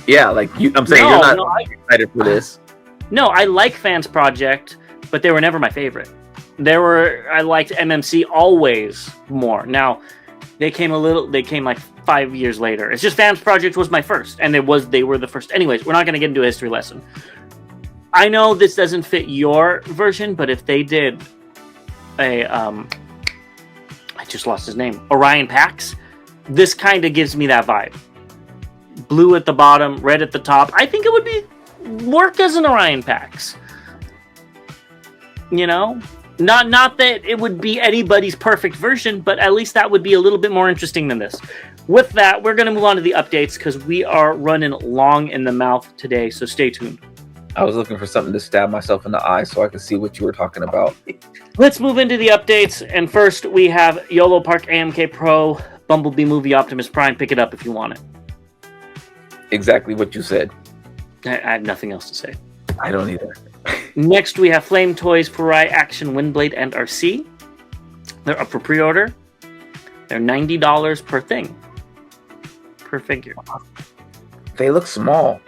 Yeah, like you. I'm saying you're not excited for this. No, I like FansProject, but they were never my favorite. I liked MMC always more. Now, they came like 5 years later. It's just FansProject was my first, and they were the first. Anyways, we're not going to get into a history lesson. I know this doesn't fit your version, but if they did I just lost his name, Orion Pax, this kind of gives me that vibe. Blue at the bottom, red at the top. I think it would work as an Orion Pax. Not that it would be anybody's perfect version, but at least that would be a little bit more interesting than this. With that, we're going to move on to the updates because we are running long in the mouth today, so stay tuned. I was looking for something to stab myself in the eye so I could see what you were talking about. Let's move into the updates, and first we have Yolo Park AMK Pro, Bumblebee Movie Optimus Prime. Pick it up if you want it. Exactly what you said. I have nothing else to say. I don't either. Next, we have Flame Toys Farai Action Windblade and RC. They're up for pre-order. They're $90 per thing. Per figure. They look small.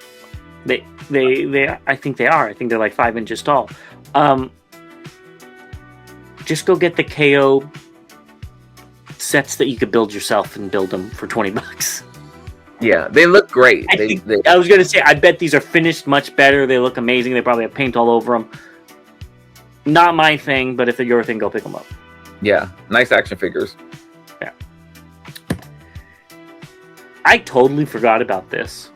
They I think they are. I think they're like 5 inches tall. Just go get the KO sets that you could build yourself and build them for $20. Yeah, they look great. I was going to say, I bet these are finished much better. They look amazing. They probably have paint all over them. Not my thing, but if they're your thing, go pick them up. Yeah, nice action figures. Yeah. I totally forgot about this.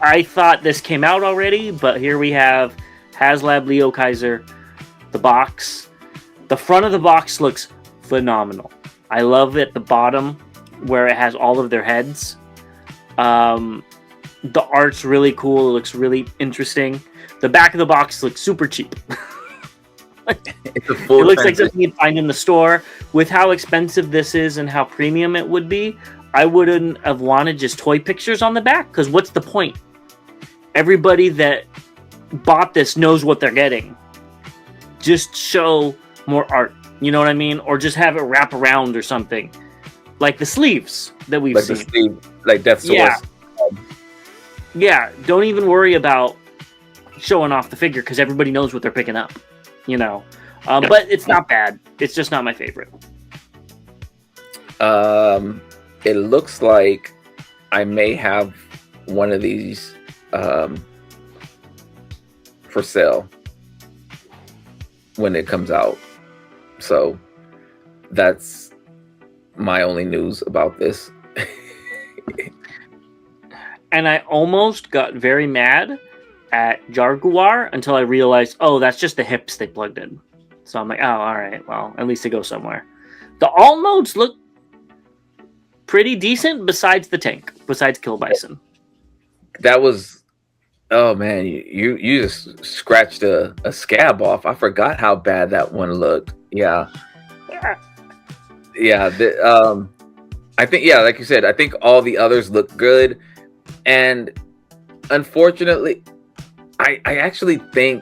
I thought this came out already, but here we have HasLab Liokaiser, the box. The front of the box looks phenomenal. I love at the bottom where it has all of their heads. The art's really cool. It looks really interesting. The back of the box looks super cheap. It's a full it looks like something you'd find in the store. With how expensive this is and how premium it would be, I wouldn't have wanted just toy pictures on the back, because what's the point? Everybody that bought this knows what they're getting. Just show more art. You know what I mean? Or just have it wrap around or something. Like the sleeves that we've like seen. The sleeve, like Death's Source. Yeah. Yeah, don't even worry about showing off the figure because everybody knows what they're picking up. You know? But it's not bad. It's just not my favorite. It looks like I may have one of these for sale when it comes out. So that's my only news about this. And I almost got very mad at Jaguar until I realized, oh, that's just the hips they plugged in. So I'm like, oh, all right, well, at least they go somewhere. The alt modes look pretty decent besides the tank, besides Kill Bison. That was, oh man, you just scratched a scab off. I forgot how bad that one looked. Yeah. I think, yeah, like you said, I think all the others look good. And unfortunately, I actually think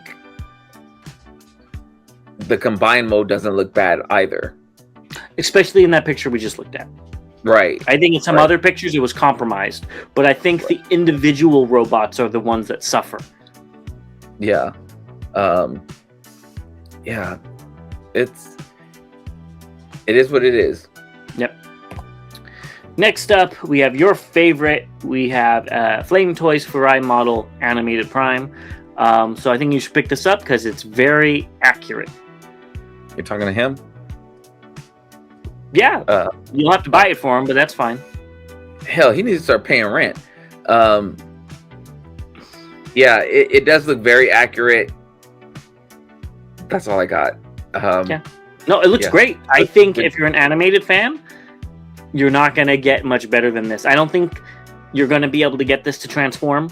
the combined mode doesn't look bad either. Especially in that picture we just looked at. Right. I think in some other pictures it was compromised. But I think the individual robots are the ones that suffer. Yeah. Yeah. It is what it is. Yep. Next up, we have your favorite. We have Flame Toys Farai model Animated Prime. So I think you should pick this up because it's very accurate. You're talking to him? Yeah. You'll have to buy it for him, but that's fine. Hell, he needs to start paying rent. Yeah, it does look very accurate. That's all I got. Yeah. No, it looks great. I think if you're an animated fan, you're not going to get much better than this. I don't think you're going to be able to get this to transform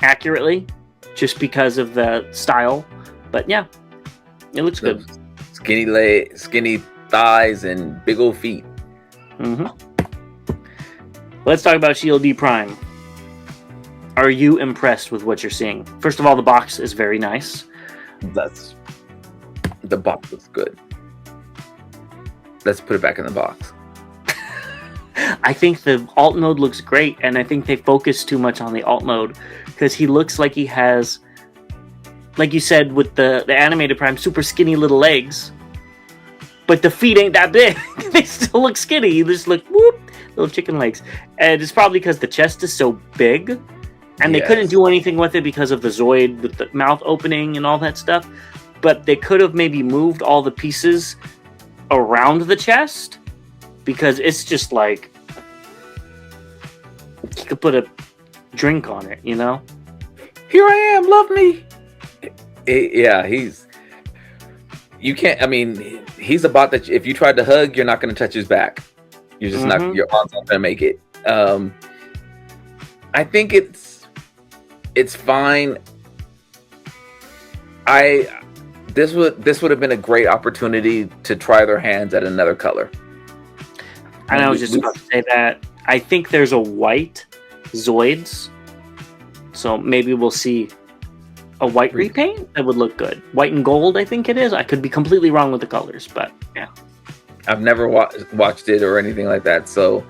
accurately just because of the style. But yeah, it looks good. Skinny thighs and big old feet. Mm-hmm. Let's talk about Shield D Prime. Are you impressed with what you're seeing? First of all, the box is very nice. The box looks good. Let's put it back in the box. I think the alt mode looks great, and I think they focus too much on the alt mode because he looks like he has, like you said, with the animated Prime, super skinny little legs, but the feet ain't that big. They still look skinny. They just look whoop, little chicken legs, and it's probably because the chest is so big, and they couldn't do anything with it because of the Zoid with the mouth opening and all that stuff. But they could have maybe moved all the pieces around the chest because it's just like you could put a drink on it, you know? Here I am, love me. Yeah, you can't, I mean, he's a bot that if you tried to hug, you're not going to touch his back. You're just not, your arms not gonna make it. I think it's fine. This would have been a great opportunity to try their hands at another color. And I was just about to say that. I think there's a white Zoids, so maybe we'll see a white repaint that would look good. White and gold, I think it is. I could be completely wrong with the colors, but yeah. I've never watched it or anything like that, so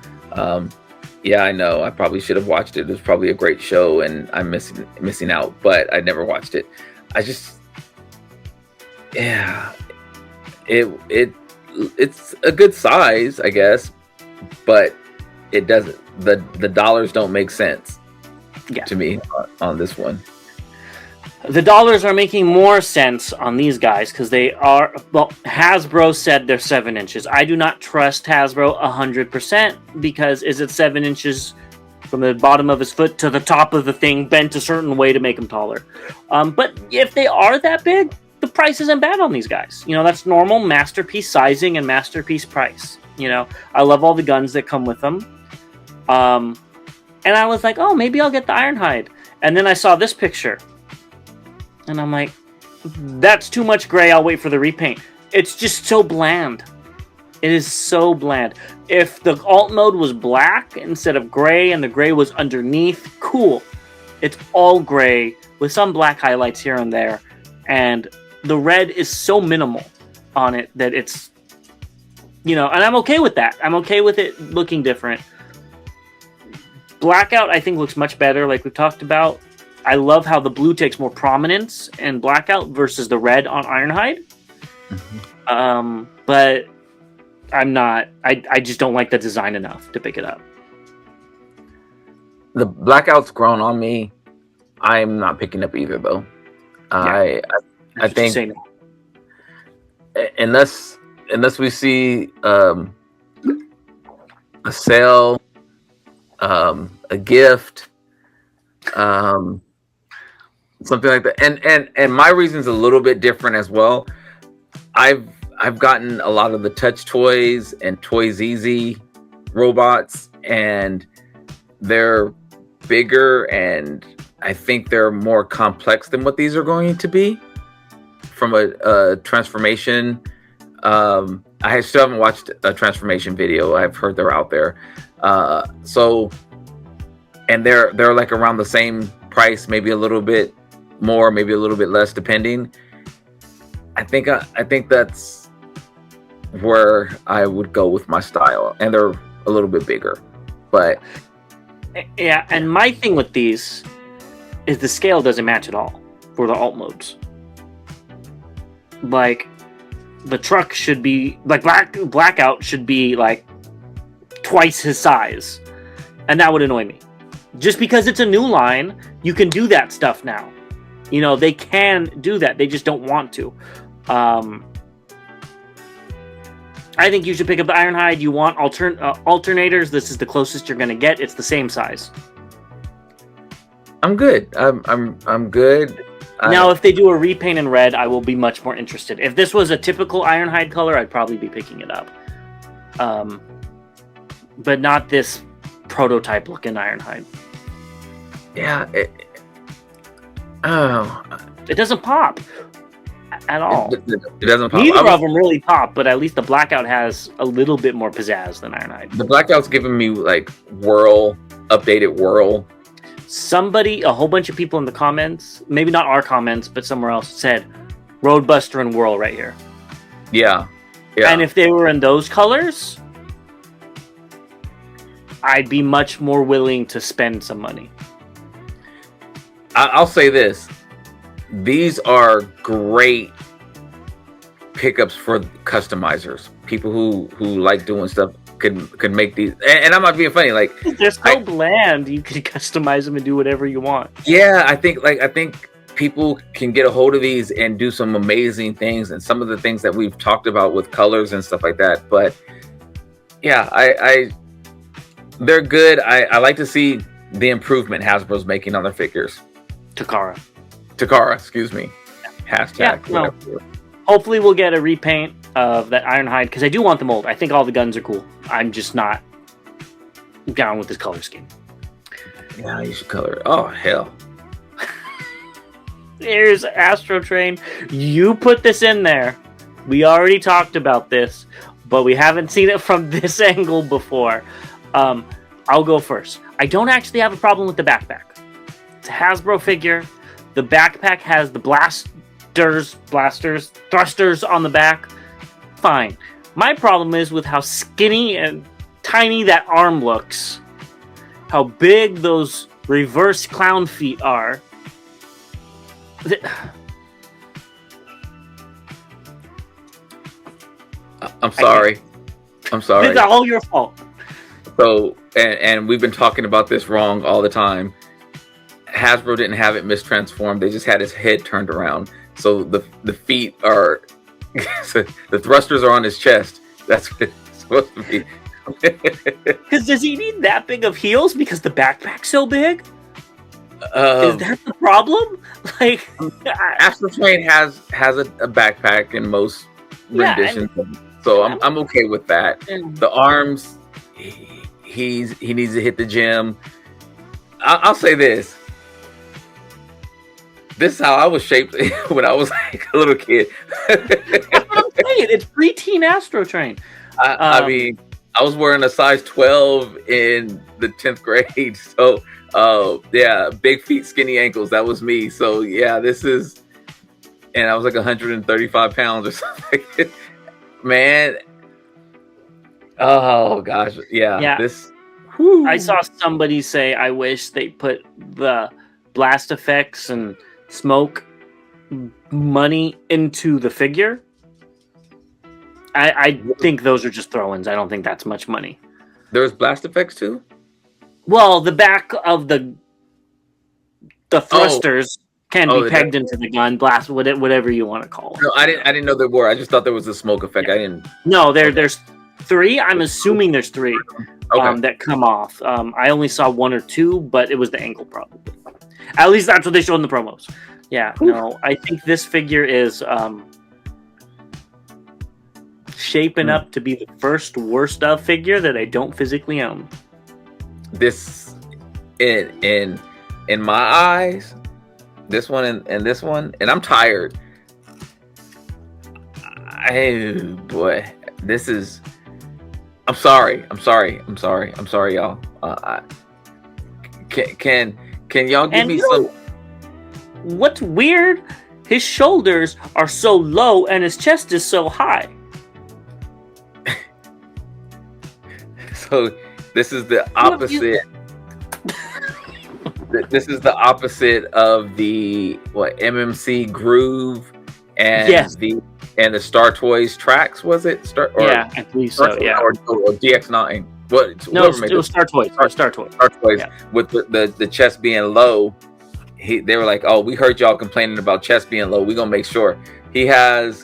yeah, I know. I probably should have watched it. It was probably a great show, and I'm missing out. But I never watched it. It's a good size, I guess, but it doesn't. The dollars don't make sense to me on this one. The dollars are making more sense on these guys because they are, well, Hasbro said they're 7 inches. I do not trust Hasbro 100% because is it 7 inches from the bottom of his foot to the top of the thing bent a certain way to make them taller? But if they are that big, the price isn't bad on these guys. You know, that's normal masterpiece sizing and masterpiece price. You know, I love all the guns that come with them. And I was like, oh, maybe I'll get the Ironhide. And then I saw this picture. And I'm like, that's too much gray. I'll wait for the repaint. It's just so bland. It is so bland. If the alt mode was black instead of gray and the gray was underneath, cool. It's all gray with some black highlights here and there. And the red is so minimal on it that it's, you know, and I'm okay with that. I'm okay with it looking different. Blackout, I think, looks much better, like we've talked about. I love how the blue takes more prominence in Blackout versus the red on Ironhide. But I'm not. I just don't like the design enough to pick it up. The Blackout's grown on me. I'm not picking up either, though. I think unless we see a sale, a gift, something like that, and my reason's a little bit different as well. I've gotten a lot of the Touch Toys and Toys Easy robots, and they're bigger, and I think they're more complex than what these are going to be from a transformation. I still haven't watched a transformation video. I've heard they're out there, so and they're like around the same price, maybe a little bit more, maybe a little bit less, depending. I think that's where I would go with my style, and they're a little bit bigger, but yeah. And my thing with these is the scale doesn't match at all for the alt modes. Like the truck should be like Blackout should be like twice his size, and that would annoy me. Just because it's a new line, you can do that stuff now. You know, they can do that. They just don't want to. I think you should pick up the Ironhide. You want alternators. This is the closest you're going to get. It's the same size. I'm good. I'm good. Now, if they do a repaint in red, I will be much more interested. If this was a typical Ironhide color, I'd probably be picking it up. But not this prototype looking Ironhide. Yeah. It doesn't pop at all. It doesn't pop. Neither of them really pop, but at least the Blackout has a little bit more pizzazz than Ironhide. The Blackout's giving me like updated whirl. Somebody, a whole bunch of people in the comments, maybe not our comments, but somewhere else, said Roadbuster and Whirl right here. Yeah. And if they were in those colors, I'd be much more willing to spend some money. I'll say this. These are great pickups for customizers. People who like doing stuff could make these. And I'm not being funny. Like they're so bland. You can customize them and do whatever you want. Yeah, I think people can get a hold of these and do some amazing things, and some of the things that we've talked about with colors and stuff like that. But yeah, they're good. I like to see the improvement Hasbro's making on their figures. Takara, excuse me. Hashtag. Yeah, no. Hopefully we'll get a repaint. of that Ironhide because I do want the mold. I think all the guns are cool. I'm just not down with this color scheme. Yeah, you should color it. Oh, hell. Here's Astrotrain. You put this in there. We already talked about this, but we haven't seen it from this angle before. I'll go first. I don't actually have a problem with the backpack. It's a Hasbro figure. The backpack has the thrusters on the back. Fine. My problem is with how skinny and tiny that arm looks. How big those reverse clown feet are. I'm sorry. I'm sorry. It's all your fault. So, and we've been talking about this wrong all the time. Hasbro didn't have it mistransformed. They just had his head turned around. So the feet are, the thrusters are on his chest. That's what it's supposed to be. Because does he need that big of heels because the backpack's so big? Is that the problem? Like, Astrotrain has a backpack in most renditions, so I'm okay with that. The arms, he needs to hit the gym. I'll say this. This is how I was shaped when I was like a little kid. That's what I'm saying. It's preteen Astrotrain. I mean, I was wearing a size 12 in the 10th grade. So, yeah, big feet, skinny ankles. That was me. So, yeah, this is, and I was like 135 pounds or something. Man. Oh, gosh. Yeah. This. Whew. I saw somebody say, I wish they put the blast effects and smoke money into the figure. I think those are just throw-ins. I don't think that's much money. There's blast effects too? Well, the back of the thrusters can be pegged into the gun, blast, whatever you want to call it. No, I didn't know there were. I just thought there was a smoke effect. I didn't. No, there's 3. I'm assuming there's 3 that come off. I only saw 1 or 2, but it was the angle probably. At least that's what they showed in the promos. Yeah, no, I think this figure is shaping up to be the first worst of figure that I don't physically own. This, in my eyes, this one and this one, and I'm tired. Boy, this is. I'm sorry, y'all. Can y'all give me some? What's weird? His shoulders are so low and his chest is so high. So this is the opposite. This is the opposite of the MMC Groove and the Star Toys tracks. Was it I believe so. Yeah, or DX9. It was Star Toys. Star Toys. Yeah. With the chest being low, they were like, "Oh, we heard y'all complaining about chest being low. We're gonna make sure he has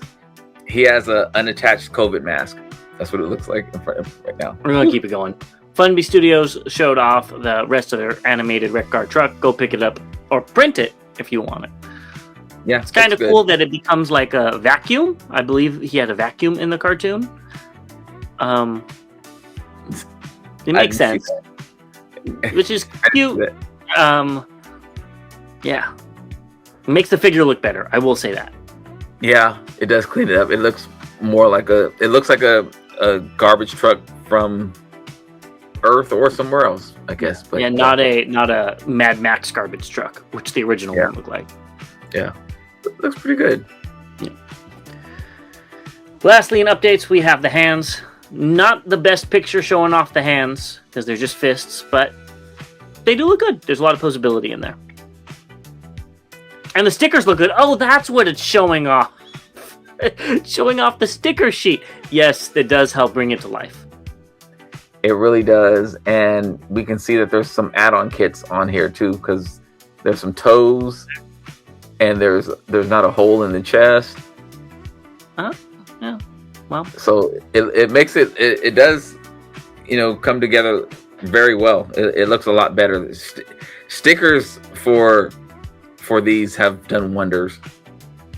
a unattached COVID mask." That's what it looks like in front of right now. We're gonna keep it going. Funby Studios showed off the rest of their animated Wreck Guard truck. Go pick it up or print it if you want it. Yeah, it's kind of cool that it becomes like a vacuum. I believe he had a vacuum in the cartoon. It makes sense, which is cute. Yeah, it makes the figure look better. I will say that. Yeah, it does clean it up. It looks more like a garbage truck from Earth or somewhere else, I guess. But yeah, not a Mad Max garbage truck, which the original one looked like. Yeah, it looks pretty good. Yeah. Lastly, in updates, we have the hands. Not the best picture showing off the hands because they're just fists, but they do look good. There's a lot of posability in there. And the stickers look good. Oh, that's what it's showing off. Showing off the sticker sheet. Yes, it does help bring it to life. It really does. And we can see that there's some add-on kits on here too, because there's some toes and there's not a hole in the chest. Yeah. Well, so it makes it does, come together very well. It looks a lot better. Stickers for these have done wonders.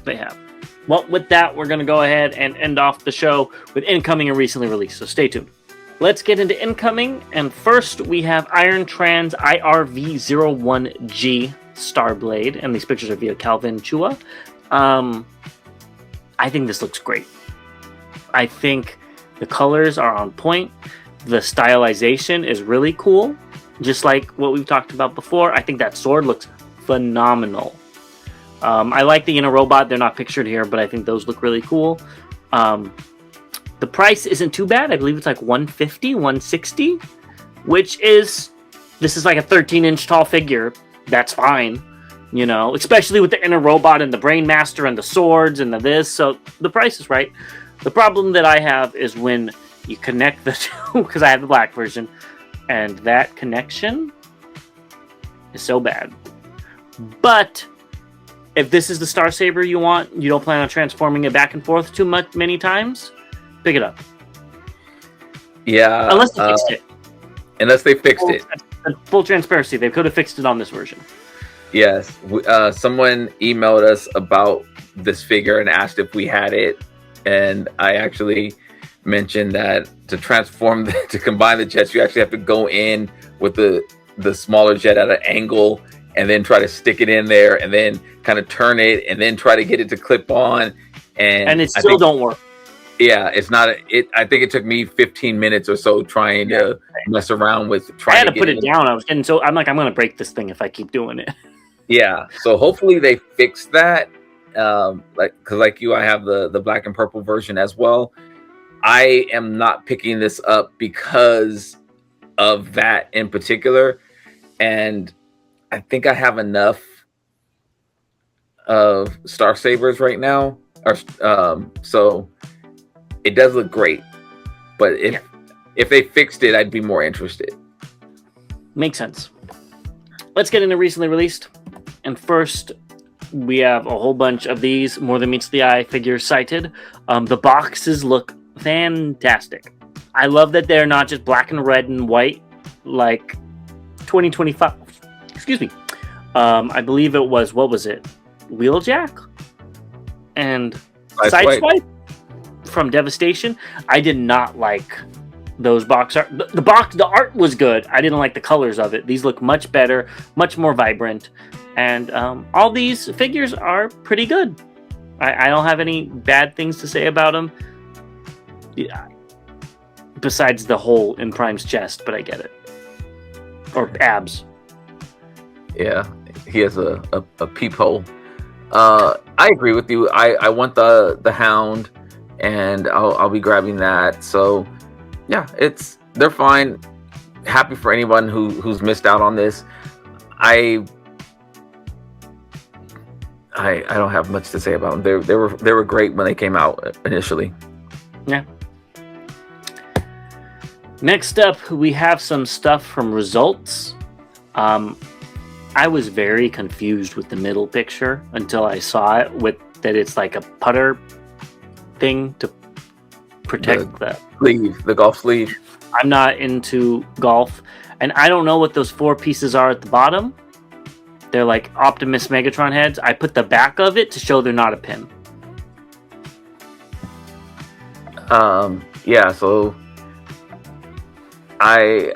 They have. Well, with that, we're going to go ahead and end off the show with incoming and recently released, so stay tuned. Let's get into incoming, and first we have Iron Trans IRV01G Starblade, and these pictures are via Calvin Chua. I think this looks great. I think the colors are on point. The stylization is really cool, just like what we've talked about before. I think that sword looks phenomenal. I like the inner robot. They're not pictured here, but I think those look really cool. The price isn't too bad. I believe it's like $150, $160, which is, this is like a 13-inch tall figure. That's fine, you know, especially with the inner robot and the Brain Master and the swords and the this. So the price is right. The problem that I have is when you connect the two, because I have the black version, and that connection is so bad. But if this is the Star Saber you want, you don't plan on transforming it back and forth many times, pick it up. Yeah. Unless they fixed it. Unless they fixed it. Full transparency, they could have fixed it on this version. Yes. Someone emailed us about this figure and asked if we had it. And I actually mentioned that to transform, to combine the jets, you actually have to go in with the smaller jet at an angle and then try to stick it in there and then kind of turn it and then try to get it to clip on. And it still don't work. Yeah, it's not. I think it took me 15 minutes or so trying to mess around with trying. I had to put it down. I was getting so I'm like, I'm going to break this thing if I keep doing it. Yeah, so hopefully they fix that. Because like you, I have the black and purple version as well. I am not picking this up because of that in particular, and I think I have enough of Star Sabers right now, so. It does look great, but if they fixed it, I'd be more interested. Makes sense. Let's get into recently released. And first, we have a whole bunch of these More Than Meets the Eye figures cited. The boxes look fantastic. I love that they're not just black and red and white like 2025. Excuse me. I believe it was, what was it? Wheeljack? And Sideswipe? From Devastation. I did not like those box art. The art was good. I didn't like the colors of it. These look much better, much more vibrant, and all these figures are pretty good. I don't have any bad things to say about them. Yeah. Besides the hole in Prime's chest, but I get it. Or abs. Yeah, he has a peephole. I agree with you. I want the Hound. And I'll be grabbing that. So yeah, they're fine. Happy for anyone who's missed out on this. I don't have much to say about them. They were great when they came out initially. Yeah. Next up, we have some stuff from Results. I was very confused with the middle picture until I saw it with that it's like a putter thing to protect the golf sleeve. I'm not into golf, and I don't know what those four pieces are at the bottom. They're like Optimus Megatron heads. I put the back of it to show they're not a pin. Yeah, so I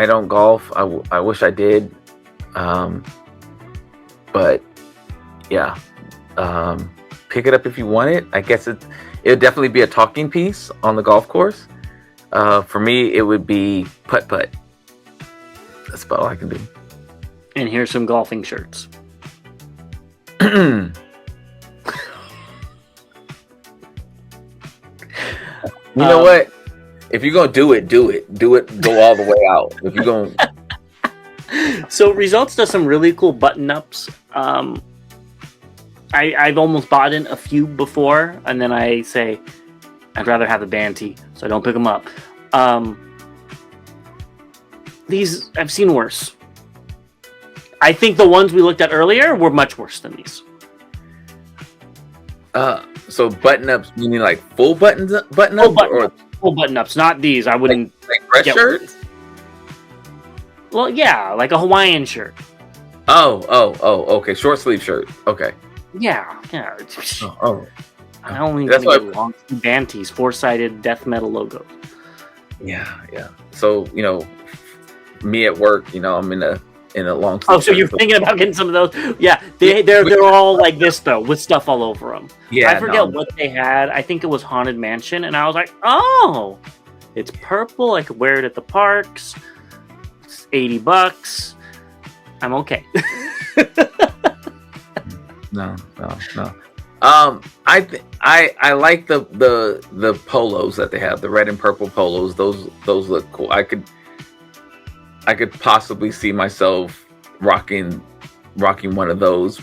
don't golf. I wish I did. But yeah, pick it up if you want it. I guess it'd definitely be a talking piece on the golf course. For me, it would be putt-putt. That's about all I can do. And here's some golfing shirts. You know what? If you're gonna do it. Go all the way out. If you're going. So Results does some really cool button-ups. I've almost bought in a few before, and then I say I'd rather have a Banty, so I don't pick them up. These I've seen worse. I think the ones we looked at earlier were much worse than these. So button-ups meaning like full button-ups? Full button-ups, not these. I wouldn't like dress shirts? Well, yeah, like a Hawaiian shirt. Oh, okay. Short sleeve shirt. Okay. Yeah. I only That's want to why- get long Banties, 4-sided death metal logo. Yeah. So, me at work, I'm in a long. Oh, so you're thinking about getting some of those? Yeah, they're all like this though, with stuff all over them. Yeah, I forget what they had. I think it was Haunted Mansion, and I was like, oh, it's purple. I could wear it at the parks. It's $80. I'm okay. No. I like the polos that they have, the red and purple polos. Those look cool. I could possibly see myself rocking one of those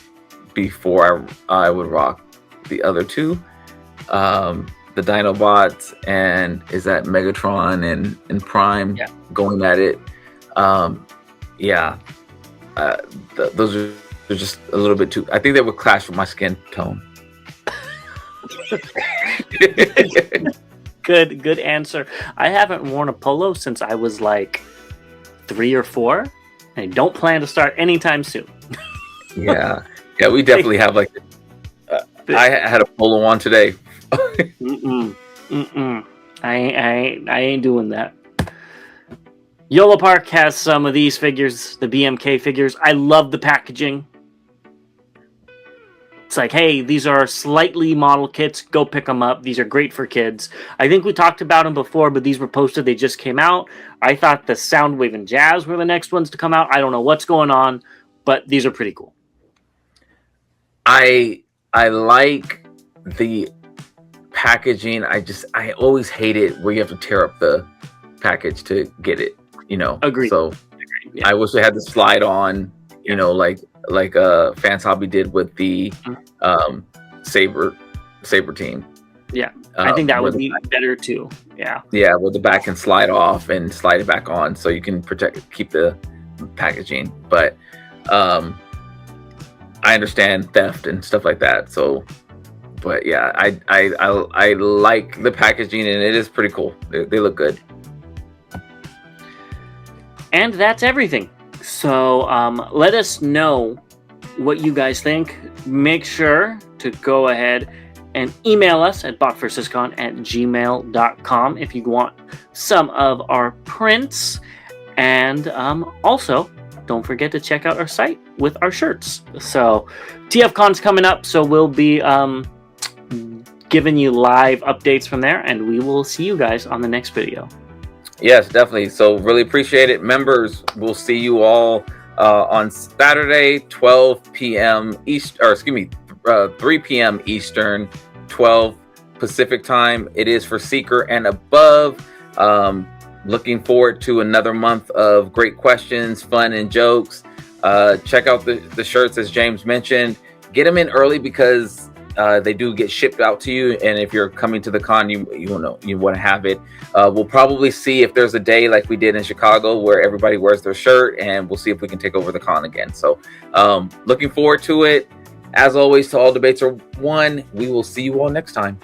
before I would rock the other two. The Dinobots and is that Megatron and Prime going at it. Those are just a little bit too. I think they would clash with my skin tone. Good answer. I haven't worn a polo since I was like 3 or 4. And I don't plan to start anytime soon. Yeah, we definitely have like. I had a polo on today. I ain't doing that. Yolo Park has some of these figures, the BMK figures. I love the packaging. It's like, hey, these are slightly model kits. Go pick them up. These are great for kids. I think we talked about them before, but these were posted. They just came out. I thought the Soundwave and Jazz were the next ones to come out. I don't know what's going on, but these are pretty cool. I like the packaging. I always hate it where you have to tear up the package to get it. Agreed. So Yeah. I wish they had to slide on. Like Fans Hobby did with the Saber team. Yeah, I think that would be better too. Yeah, with the back and slide off and slide it back on so you can keep the packaging. But I understand theft and stuff like that. So, but yeah, I like the packaging and it is pretty cool. They look good. And that's everything. So let us know what you guys think. Make sure to go ahead and email us at botforsyscon@gmail.com if you want some of our prints. And also, don't forget to check out our site with our shirts. So TFCon's coming up, so we'll be giving you live updates from there, and we will see you guys on the next video. Yes, definitely. So really appreciate it. Members, we'll see you all on Saturday, 12 p.m. East, or excuse me, 3 p.m. Eastern, 12 Pacific time. It is for Seeker and above. Looking forward to another month of great questions, fun, and jokes. Check out the shirts, as James mentioned. Get them in early because they do get shipped out to you, and if you're coming to the con, you want to have it. We'll probably see if there's a day like we did in Chicago where everybody wears their shirt, and we'll see if we can take over the con again. So looking forward to it. As always, to all debates are won. We will see you all next time.